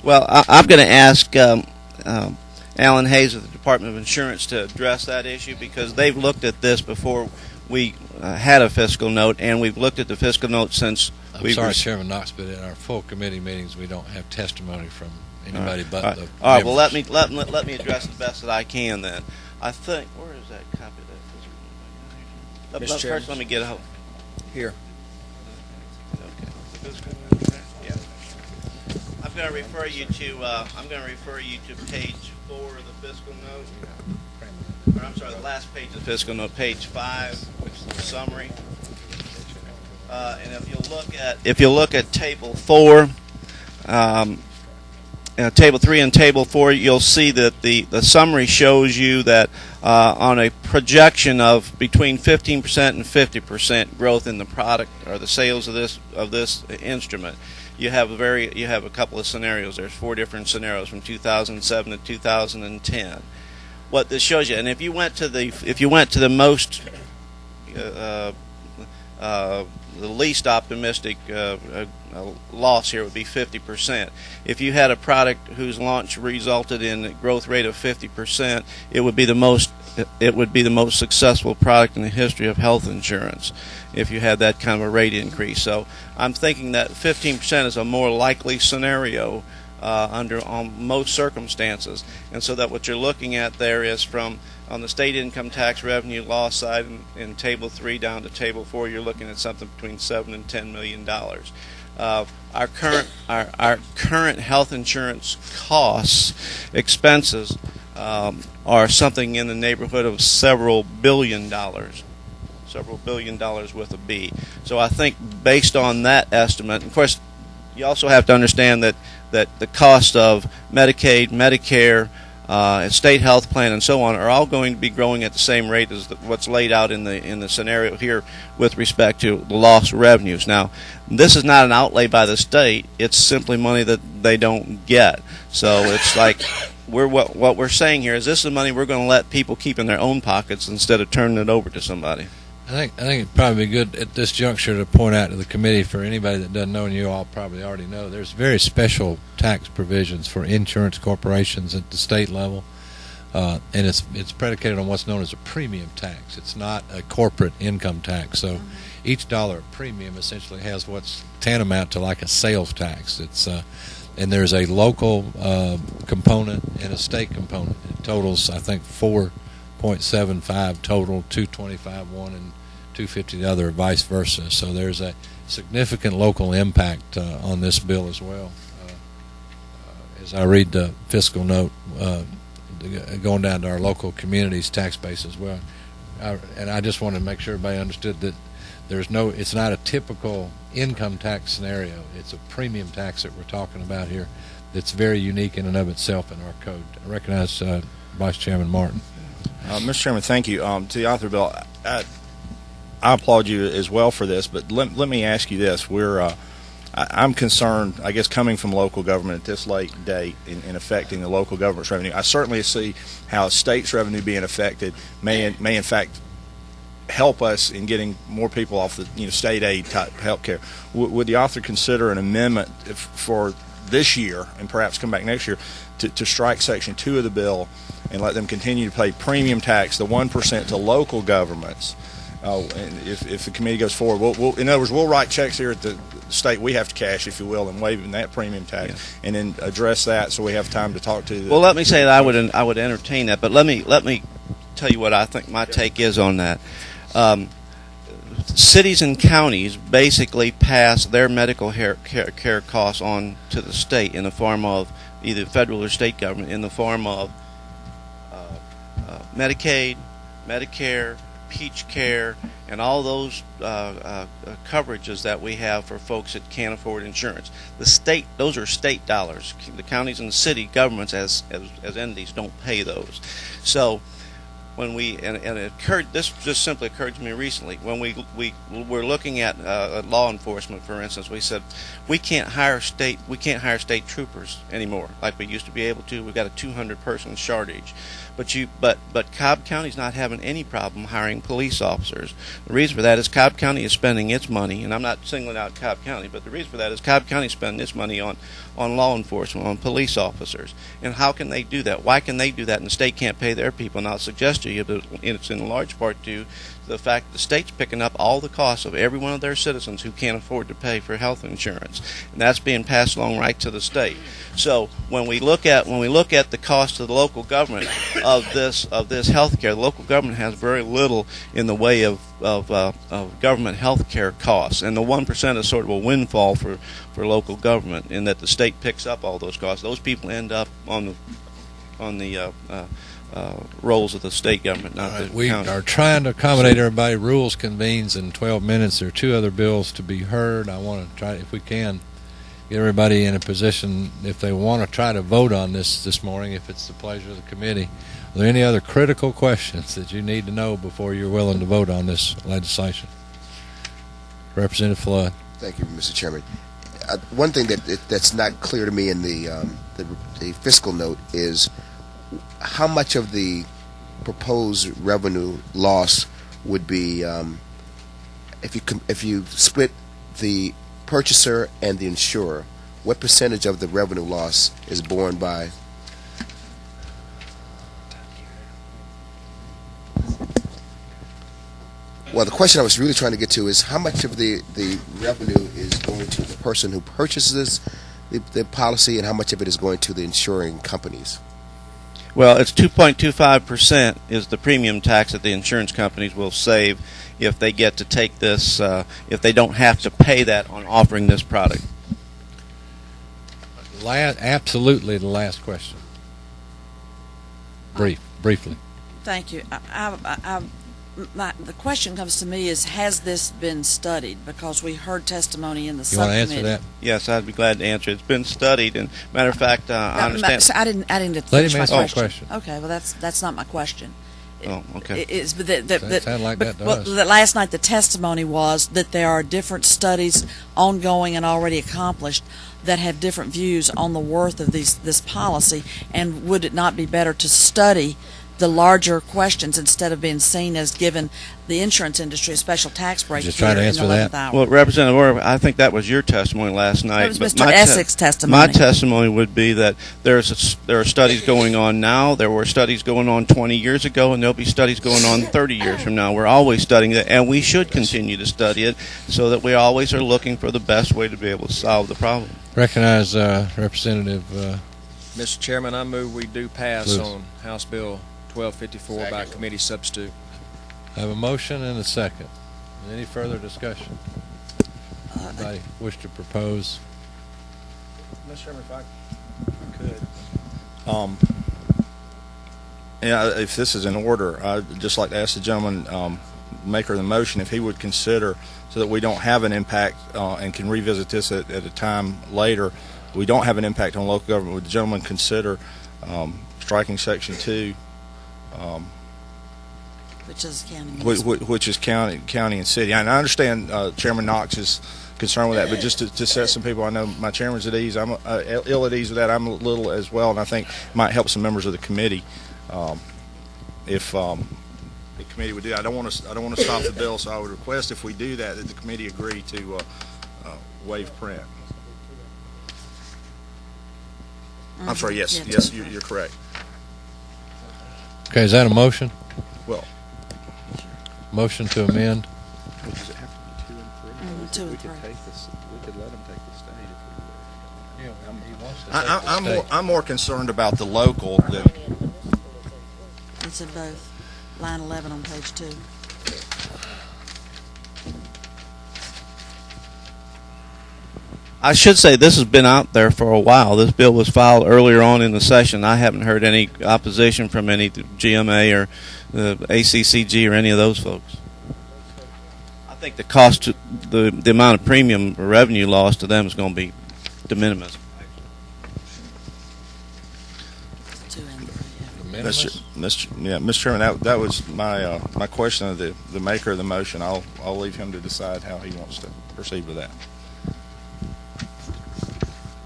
Well, I'm going to ask Alan Hayes of the Department of Insurance to address that issue, because they've looked at this before we had a fiscal note, and we've looked at the fiscal note since I'm sorry, Chairman Knox, but in our full committee meetings, we don't have testimony from anybody but the All right. members. Well, let me address the best that I can then. I think, where is that copy of that fiscal note? First, let me get a hold. Here. Okay. Yeah. I'm going to refer you to page 4 of the fiscal note. Or, I'm sorry, the last page of the fiscal note, page 5, which is the summary. And if you look at table 4, table 3 and table 4, you'll see that the summary shows you that on a projection of between 15% and 50% growth in the product or the sales of this instrument, you have a couple of scenarios. There's 4 different scenarios from 2007 to 2010. What this shows you, and if you went to the most the least optimistic loss here would be 50%. If you had a product whose launch resulted in a growth rate of 50%, it would be the most successful product in the history of health insurance if you had that kind of a rate increase. So I'm thinking that 15% is a more likely scenario under most circumstances, and so that what you're looking at there is from on the state income tax revenue loss side in table 3 down to table 4, you're looking at something between $7 and $10 million. Our current health insurance costs, expenses, are something in the neighborhood of several billion dollars with a B. So I think based on that estimate, of course, you also have to understand that the cost of Medicaid, Medicare, state health plan, and so on, are all going to be growing at the same rate as what's laid out in the scenario here with respect to the lost revenues. Now, this is not an outlay by the state; it's simply money that they don't get. So it's like what we're saying here is this is money we're going to let people keep in their own pockets instead of turning it over to somebody. I think it'd probably be good at this juncture to point out to the committee, for anybody that doesn't know, and you all probably already know, there's very special tax provisions for insurance corporations at the state level, and it's predicated on what's known as a premium tax. It's not a corporate income tax. So each dollar of premium essentially has what's tantamount to like a sales tax. It's and there's a local component and a state component. It totals, I think, 4.75 total, 225 one and 250 the other, vice versa. So there's a significant local impact on this bill as well. As I read the fiscal note, going down to our local communities' tax base as well. And I just wanted to make sure everybody understood that it's not a typical income tax scenario. It's a premium tax that we're talking about here that's very unique in and of itself in our code. I recognize Vice Chairman Martin. Mr. Chairman, thank you. To the author bill, I applaud you as well for this, but let me ask you this. I'm concerned, I guess, coming from local government at this late date in affecting the local government's revenue. I certainly see how state's revenue being affected may in fact help us in getting more people off the state aid type health care. Would the author consider an amendment for this year and perhaps come back next year to strike Section 2 of the bill and let them continue to pay premium tax, the 1% to local governments? And if the committee goes forward, in other words, we'll write checks here at the state we have to cash, if you will, and waiving that premium tax, and then address that so we have time to talk to. Well, let me say that I would entertain that, but let me tell you what I think my take is on that. Cities and counties basically pass their medical care costs on to the state in the form of either federal or state government, in the form of Medicaid, Medicare, Peach Care, and all those coverages that we have for folks that can't afford insurance. The state, those are state dollars. The counties and the city governments as entities don't pay those. So when this just simply occurred to me recently when we were looking at law enforcement, for instance. We said we can't hire state troopers anymore like we used to be able to. We've got a 200-person shortage. But Cobb County's not having any problem hiring police officers. The reason for that is Cobb County is spending its money, and I'm not singling out Cobb County, but the reason for that is Cobb County is spending its money on law enforcement, on police officers. And how can they do that? Why can they do that and the state can't pay their people? And I'll suggest to you that it's in large part due to the fact that the state's picking up all the costs of every one of their citizens who can't afford to pay for health insurance, and that's being passed along right to the state. So when we look at the cost of the local government of this health care, the local government has very little in the way of government health care costs, and the 1% is sort of a windfall for local government in that the state picks up all those costs. Those people end up on the roles of the state government, not the county. We are trying to accommodate everybody. Rules convenes in 12 minutes. There are two other bills to be heard. I want to try, if we can, get everybody in a position, if they want to try to vote on this morning, if it's the pleasure of the committee. Are there any other critical questions that you need to know before you're willing to vote on this legislation? Representative Flood. Thank you, Mr. Chairman. One thing that's not clear to me in the fiscal note is how much of the proposed revenue loss would be if you split the purchaser and the insurer. What percentage of the revenue loss is borne by? Well, the question I was really trying to get to is how much of the revenue is going to the person who purchases the policy and how much of it is going to the insuring companies? Well, it's 2.25% is the premium tax that the insurance companies will save if they get to take this, if they don't have to pay that on offering this product. Absolutely the last question. Briefly. Thank you. the question comes to me is, has this been studied? Because we heard testimony in the You want to subcommittee. answer that? Yes, I'd be glad to answer. It's been studied, and matter of fact, I understand. I didn't Let him finish my answer the question. question. Okay, well that's not my question. Oh, okay. It's Sound like that to us. that last night the testimony was that there are different studies ongoing and already accomplished that have different views on the worth of this policy, and would it not be better to study the larger questions instead of being seen as giving the insurance industry a special tax break Just here trying to in answer the that. 11th hour? Well, Representative Orr, I think that was your testimony last night. That was but Mr. Essex' testimony. My testimony would be that there are studies going on now. There were studies going on 20 years ago, and there'll be studies going on 30 years from now. We're always studying it, and we should continue to study it so that we always are looking for the best way to be able to solve the problem. Recognize Representative Mr. Chairman, I move we do pass Lewis. on House Bill 1254 by committee substitute. I have a motion and a second. Any further discussion? Anybody wish to propose? Mr. Chairman, if I could. Yeah, if this is in order, I'd just like to ask the gentleman, maker of the motion, if he would consider, so that we don't have an impact and can revisit this at a time later, we don't have an impact on local government, would the gentleman consider striking Section 2, Which is county. which is county and city? And I understand Chairman Knox's concern with that, but just to set some people, I know my chairman's at ease. I'm ill at ease with that. I'm a little as well, and I think it might help some members of the committee if the committee would do that. I don't want to stop the bill, so I would request if we do that the committee agree to waive print. I'm sorry. Yes, you're correct. Okay, is that a motion? Well, motion to amend. does it have to be 2 and 3? 2 and we 3. could take this. We could let them take the state if we would. Yeah, he wants to take the state. I'm more concerned about the local than. It's in both. Line 11 on page 2. I should say this has been out there for a while. This bill was filed earlier on in the session. I haven't heard any opposition from any GMA or the ACCG or any of those folks. I think the cost, the amount of premium or revenue loss to them is going to be de minimis. 2 and 3. Mr. Chairman, that was my my question of the maker of the motion. I'll leave him to decide how he wants to proceed with that.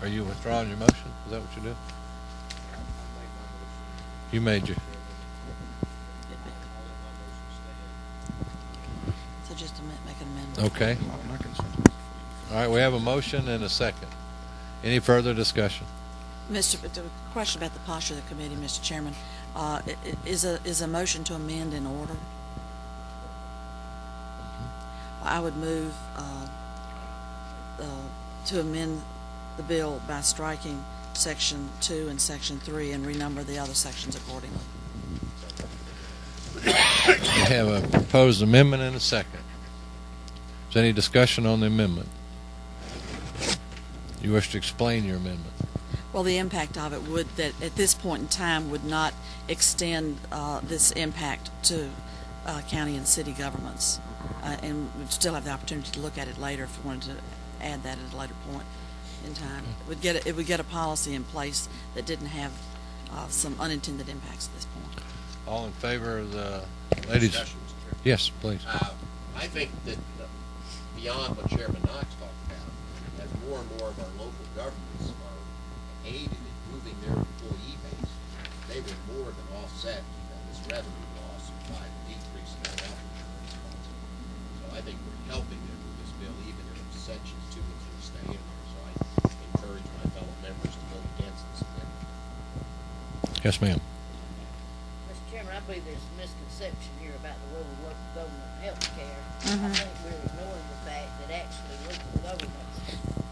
Are you withdrawing your motion? Is that what you did? You made your. So just to make an amendment. Okay. All right, we have a motion and a second. Any further discussion? The question about the posture of the committee, Mr. Chairman, is a motion to amend in order? I would move to amend the bill by striking Section 2 and Section 3 and renumber the other sections accordingly. We have a proposed amendment and a second. Is there any discussion on the amendment? You wish to explain your amendment? Well, the impact of it would, that at this point in time, would not extend this impact to county and city governments. And we'd still have the opportunity to look at it later if we wanted to add that at a later point in time. It would get a policy in place that didn't have some unintended impacts at this point. All in favor of the ladies? Yes, please. I think that beyond what Chairman Knox talked about, as more and more of our local governments are aided in moving their employee base, they will more than offset this revenue loss by decreasing their health insurance costs. So I think we're helping them with this bill, even if sections 2 and 3 stay in there. So I encourage my fellow members to vote against this amendment. Yes, ma'am. Mr. Chairman, I believe there's a misconception here about the role of local government health care. I think we're ignoring the fact that actually local governments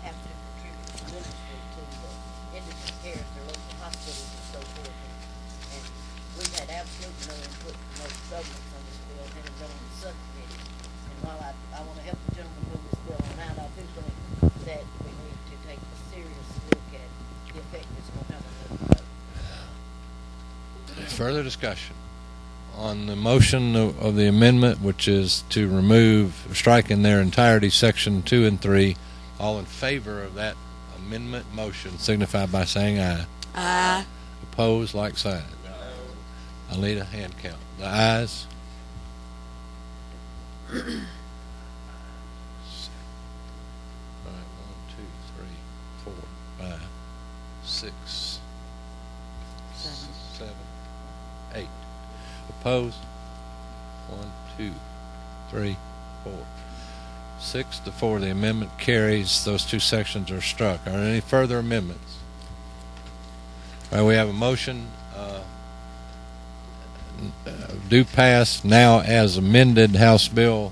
have to contribute tremendously to the indigent care at their local hospitals and so forth. And we've had absolutely no input from local governments on this bill, and it's been on the subcommittee. And while I want to help the gentleman move this bill on out, I do think that we need to take a serious look at the effect it's going to have on local government. Further discussion? On the motion of the amendment, which is to remove, strike in their entirety section 2 and 3, all in favor of that amendment motion signify by saying aye. Aye. Opposed, like sign. I'll need a hand count. The ayes. All right, 1, 2, 3, 4, 5, 6, 7, 8. Opposed? 1, 2, 3, 4, 6 to 4. The amendment carries. Those two sections are struck. Are there any further amendments? All right, we have a motion. Do pass now as amended House Bill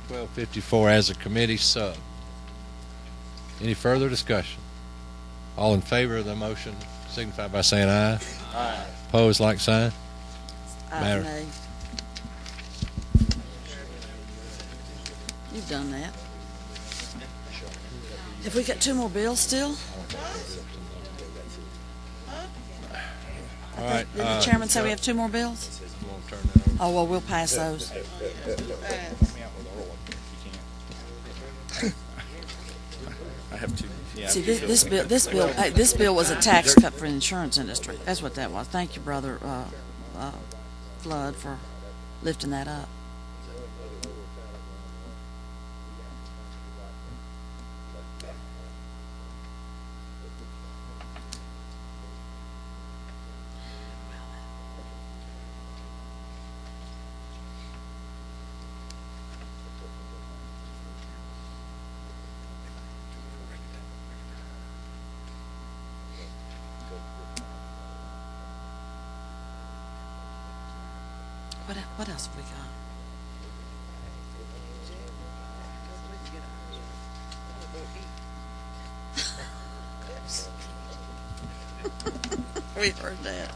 1254 as a committee sub. Any further discussion? All in favor of the motion signify by saying aye. Aye. Opposed, like sign. Matter. Nay. You've done that. Have we got two more bills still? All right. Did the chairman say we have two more bills? I'm gonna turn that over. Oh, well, we'll pass those. I have two. Yeah, See, this bill was a tax cut for the insurance industry. That's what that was. Thank you, brother Flood, for lifting that up. What else have we got? We heard that.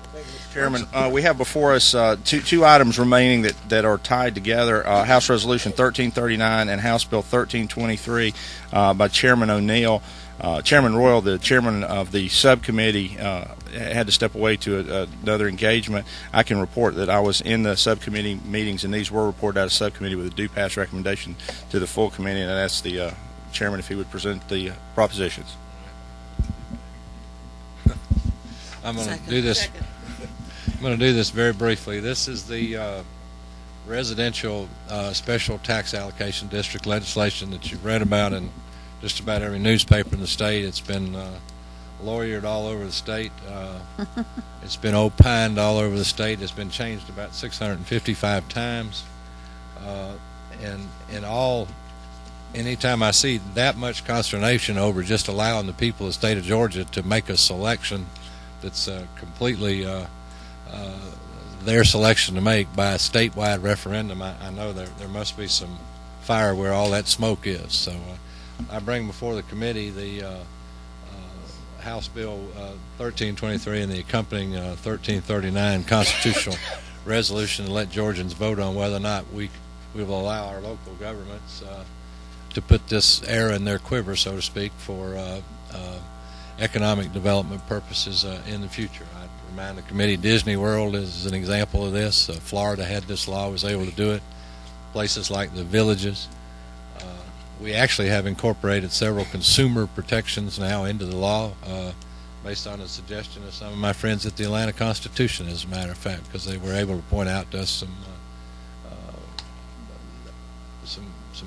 Chairman, we have before us two items remaining that are tied together, House Resolution 1339 and House Bill 1323 by Chairman O'Neill. Chairman Royal, the chairman of the subcommittee, had to step away to another engagement. I can report that I was in the subcommittee meetings, and these were reported out of subcommittee with a due pass recommendation to the full committee, and I asked the chairman if he would present the propositions. I'm going to do this. I'm going to do this very briefly. This is the residential special tax allocation district legislation that you've read about in just about every newspaper in the state. It's been lawyered all over the state. It's been opined all over the state. It's been changed about 655 times. And anytime I see that much consternation over just allowing the people of the state of Georgia to make a selection that's completely their selection to make by a statewide referendum, I know there must be some fire where all that smoke is. So I bring before the committee the House Bill 1323 and the accompanying 1339 constitutional resolution to let Georgians vote on whether or not we will allow our local governments to put this arrow in their quiver, so to speak, for economic development purposes in the future. I remind the committee Disney World is an example of this. Florida had this law, was able to do it. Places like the Villages. We actually have incorporated several consumer protections now into the law based on a suggestion of some of my friends at the Atlanta Constitution, as a matter of fact, because they were able to point out to us some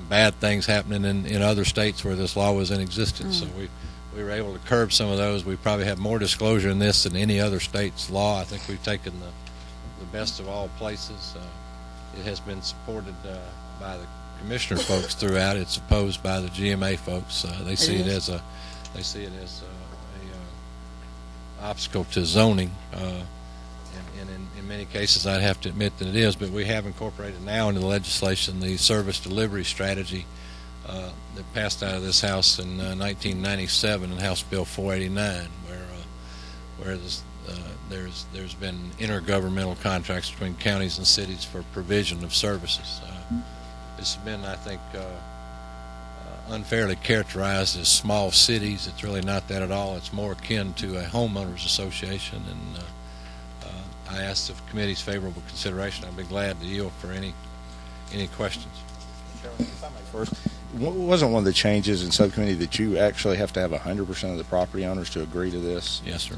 bad things happening in other states where this law was in existence. So we were able to curb some of those. We probably have more disclosure in this than any other state's law. I think we've taken the best of all places. It has been supported by the commissioner folks throughout. It's opposed by the GMA folks. They see it as a obstacle to zoning. And in many cases, I'd have to admit that it is. But we have incorporated now into the legislation the service delivery strategy that passed out of this House in 1997 in House Bill 489, where there's been intergovernmental contracts between counties and cities for provision of services. It's been, I think, unfairly characterized as small cities. It's really not that at all. It's more akin to a homeowners association, and I I ask the committee's favorable consideration. I'd be glad to yield for any questions. First, wasn't one of the changes in subcommittee that you actually have to have 100% of the property owners to agree to this? Yes, sir.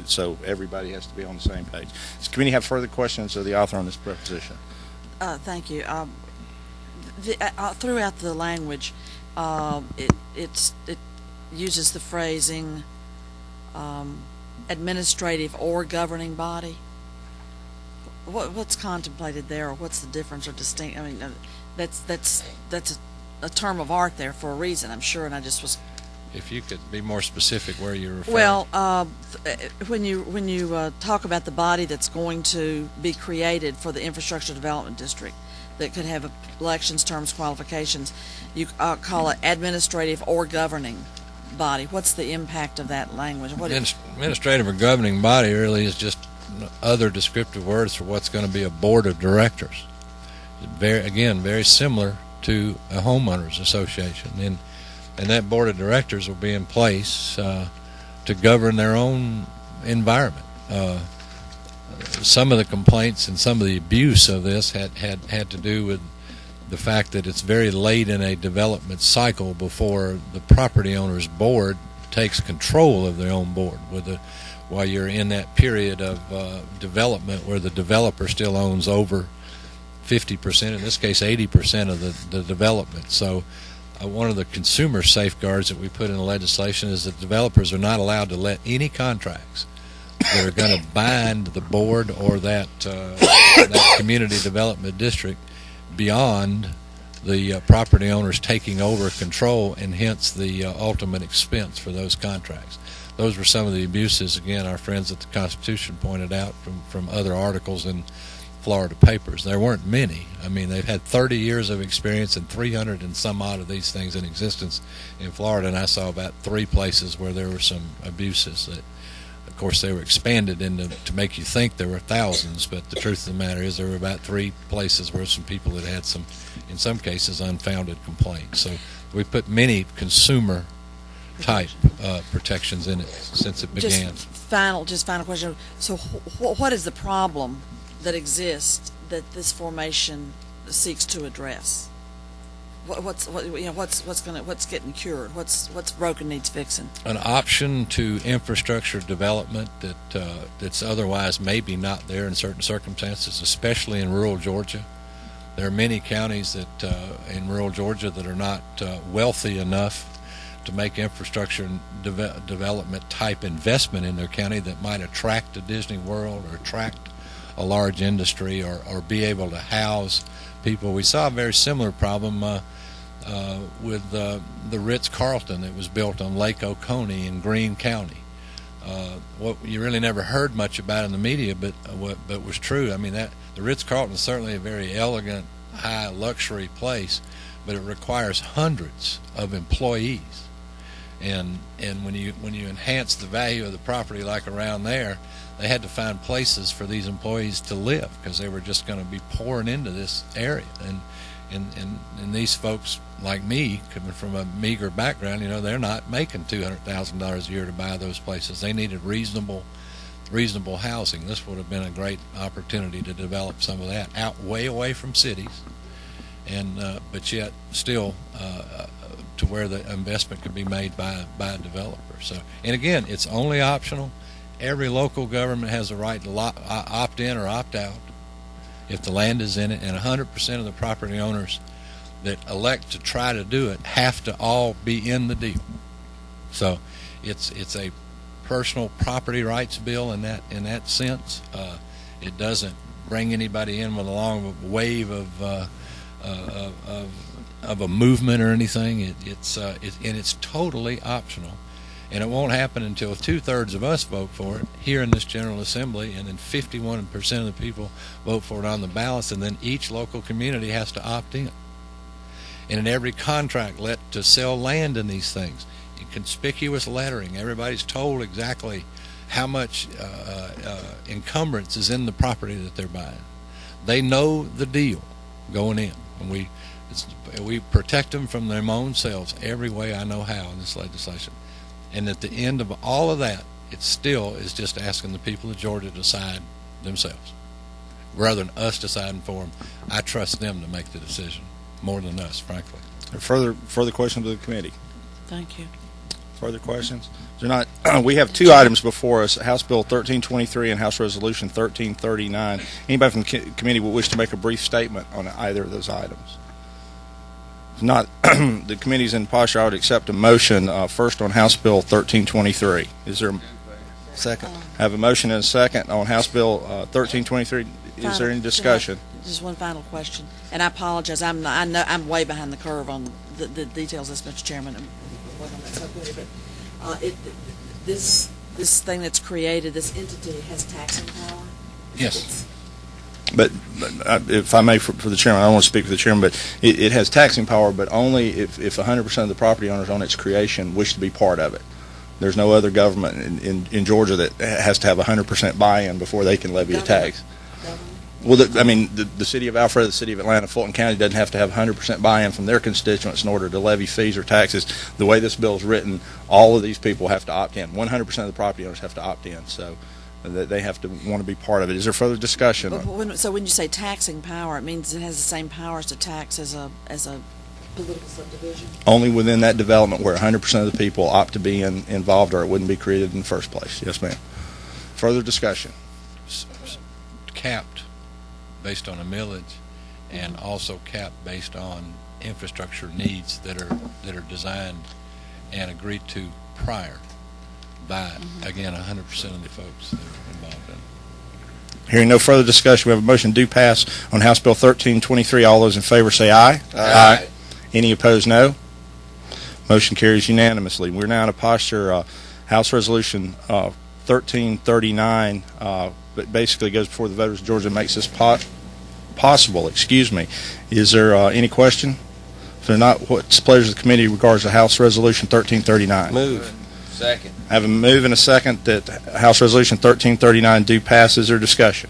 So everybody has to be on the same page. Does the committee have further questions of the author on this proposition? Thank you. Throughout the language, it uses the phrasing administrative or governing body. What's contemplated there, or what's the difference or distinct? I mean, that's a term of art there for a reason, I'm sure, and I just was. If you could be more specific where you're referring. Well, when you talk about the body that's going to be created for the infrastructure development district, that could have elections, terms, qualifications, you call it administrative or governing body. What's the impact of that language? Administrative or governing body really is just other descriptive words for what's going to be a board of directors. Very similar to a homeowners association, and that board of directors will be in place to govern their own environment. Some of the complaints and some of the abuse of this had to do with the fact that it's very late in a development cycle before the property owner's board takes control of their own board. While you're in that period of development where the developer still owns over 50%, in this case 80% of the development. So one of the consumer safeguards that we put in the legislation is that developers are not allowed to let any contracts that are going to bind the board or that community development district beyond the property owners taking over control, and hence the ultimate expense for those contracts. Those were some of the abuses, again, our friends at the Constitution pointed out from other articles in Florida papers. There weren't many. I mean, they've had 30 years of experience and 300 and some odd of these things in existence in Florida, and I saw about 3 places where there were some abuses that, of course, they were expanded to make you think there were thousands, but the truth of the matter is there were about 3 places where some people had some, in some cases, unfounded complaints. So we put many consumer type protections in it since it began. Final question. So what is the problem that exists that this formation seeks to address? What's getting cured? What's broken needs fixing? An option to infrastructure development that's otherwise maybe not there in certain circumstances, especially in rural Georgia. There are many counties that in rural Georgia that are not wealthy enough to make infrastructure development type investment in their county that might attract a Disney World or attract a large industry or be able to house people. We saw a very similar problem with the Ritz-Carlton that was built on Lake Oconee in Greene County. What you really never heard much about in the media, but was true. I mean, the Ritz-Carlton is certainly a very elegant, high luxury place, but it requires hundreds of employees. And when you enhance the value of the property like around there, they had to find places for these employees to live because they were just going to be pouring into this area. And these folks like me, coming from a meager background, they're not making $200,000 a year to buy those places. They needed reasonable housing. This would have been a great opportunity to develop some of that way away from cities, but yet still to where the investment could be made by a developer. So, and again, it's only optional. Every local government has a right to opt in or opt out if the land is in it, and 100% of the property owners that elect to try to do it have to all be in the deal. So it's a personal property rights bill in that sense. It doesn't bring anybody in with a long wave of a movement or anything. It's totally optional. And it won't happen until 2/3 of us vote for it here in this General Assembly, and then 51% of the people vote for it on the ballots, and then each local community has to opt in. And in every contract let to sell land in these things, in conspicuous lettering, everybody's told exactly how much encumbrance is in the property that they're buying. They know the deal going in, and we protect them from their own selves every way I know how in this legislation. And at the end of all of that, it still is just asking the people of Georgia to decide themselves. Rather than us deciding for them, I trust them to make the decision more than us, frankly. Further questions of the committee? Thank you. Further questions? They're not. We have two items before us: House Bill 1323 and House Resolution 1339. Anybody from the committee would wish to make a brief statement on either of those items? If not, the committee's in posture. I would accept a motion first on House Bill 1323. Is there? Second. I have a motion and a second on House Bill 1323. Is there any discussion? Just one final question, and I apologize. I know I'm way behind the curve on the details of this, Mr. Chairman. I'm working on that subcommittee, but this thing that's created, this entity, has taxing power. Yes. But if I may, for the chairman, I don't want to speak for the chairman, but it has taxing power, but only if 100% of the property owners on its creation wish to be part of it. There's no other government in Georgia that has to have 100% buy-in before they can levy a tax. Well, the city of Alpharetta, the city of Atlanta, Fulton County doesn't have to have 100% buy-in from their constituents in order to levy fees or taxes. The way this bill is written, all of these people have to opt in. 100% of the property owners have to opt in, so they have to want to be part of it. Is there further discussion? So when you say taxing power, it means it has the same powers to tax as a political subdivision? Only within that development where 100% of the people opt to be involved, or it wouldn't be created in the first place. Yes, ma'am. Further discussion? Capped based on a millage, and also capped based on infrastructure needs that are designed and agreed to prior by, again, 100% of the folks that are involved in it. Hearing no further discussion, we have a motion to pass on House Bill 1323. All those in favor say aye. Aye. Any opposed, no. Motion carries unanimously. We're now in a posture, House Resolution 1339, but basically goes before the voters of Georgia and makes this possible. Is there any question? If there not, what's the pleasure of the committee regards to House Resolution 1339? Move. Second. I have a move and a second that House Resolution 1339 do pass. Is there discussion?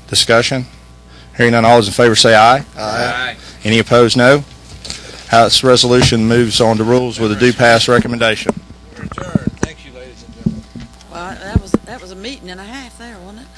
Discussion? Hearing none, all those in favor say aye. Aye. Any opposed, no. House Resolution moves on to rules with a do pass recommendation. Return. Thank you, ladies and gentlemen. Well, that was a meeting and a half there, wasn't it?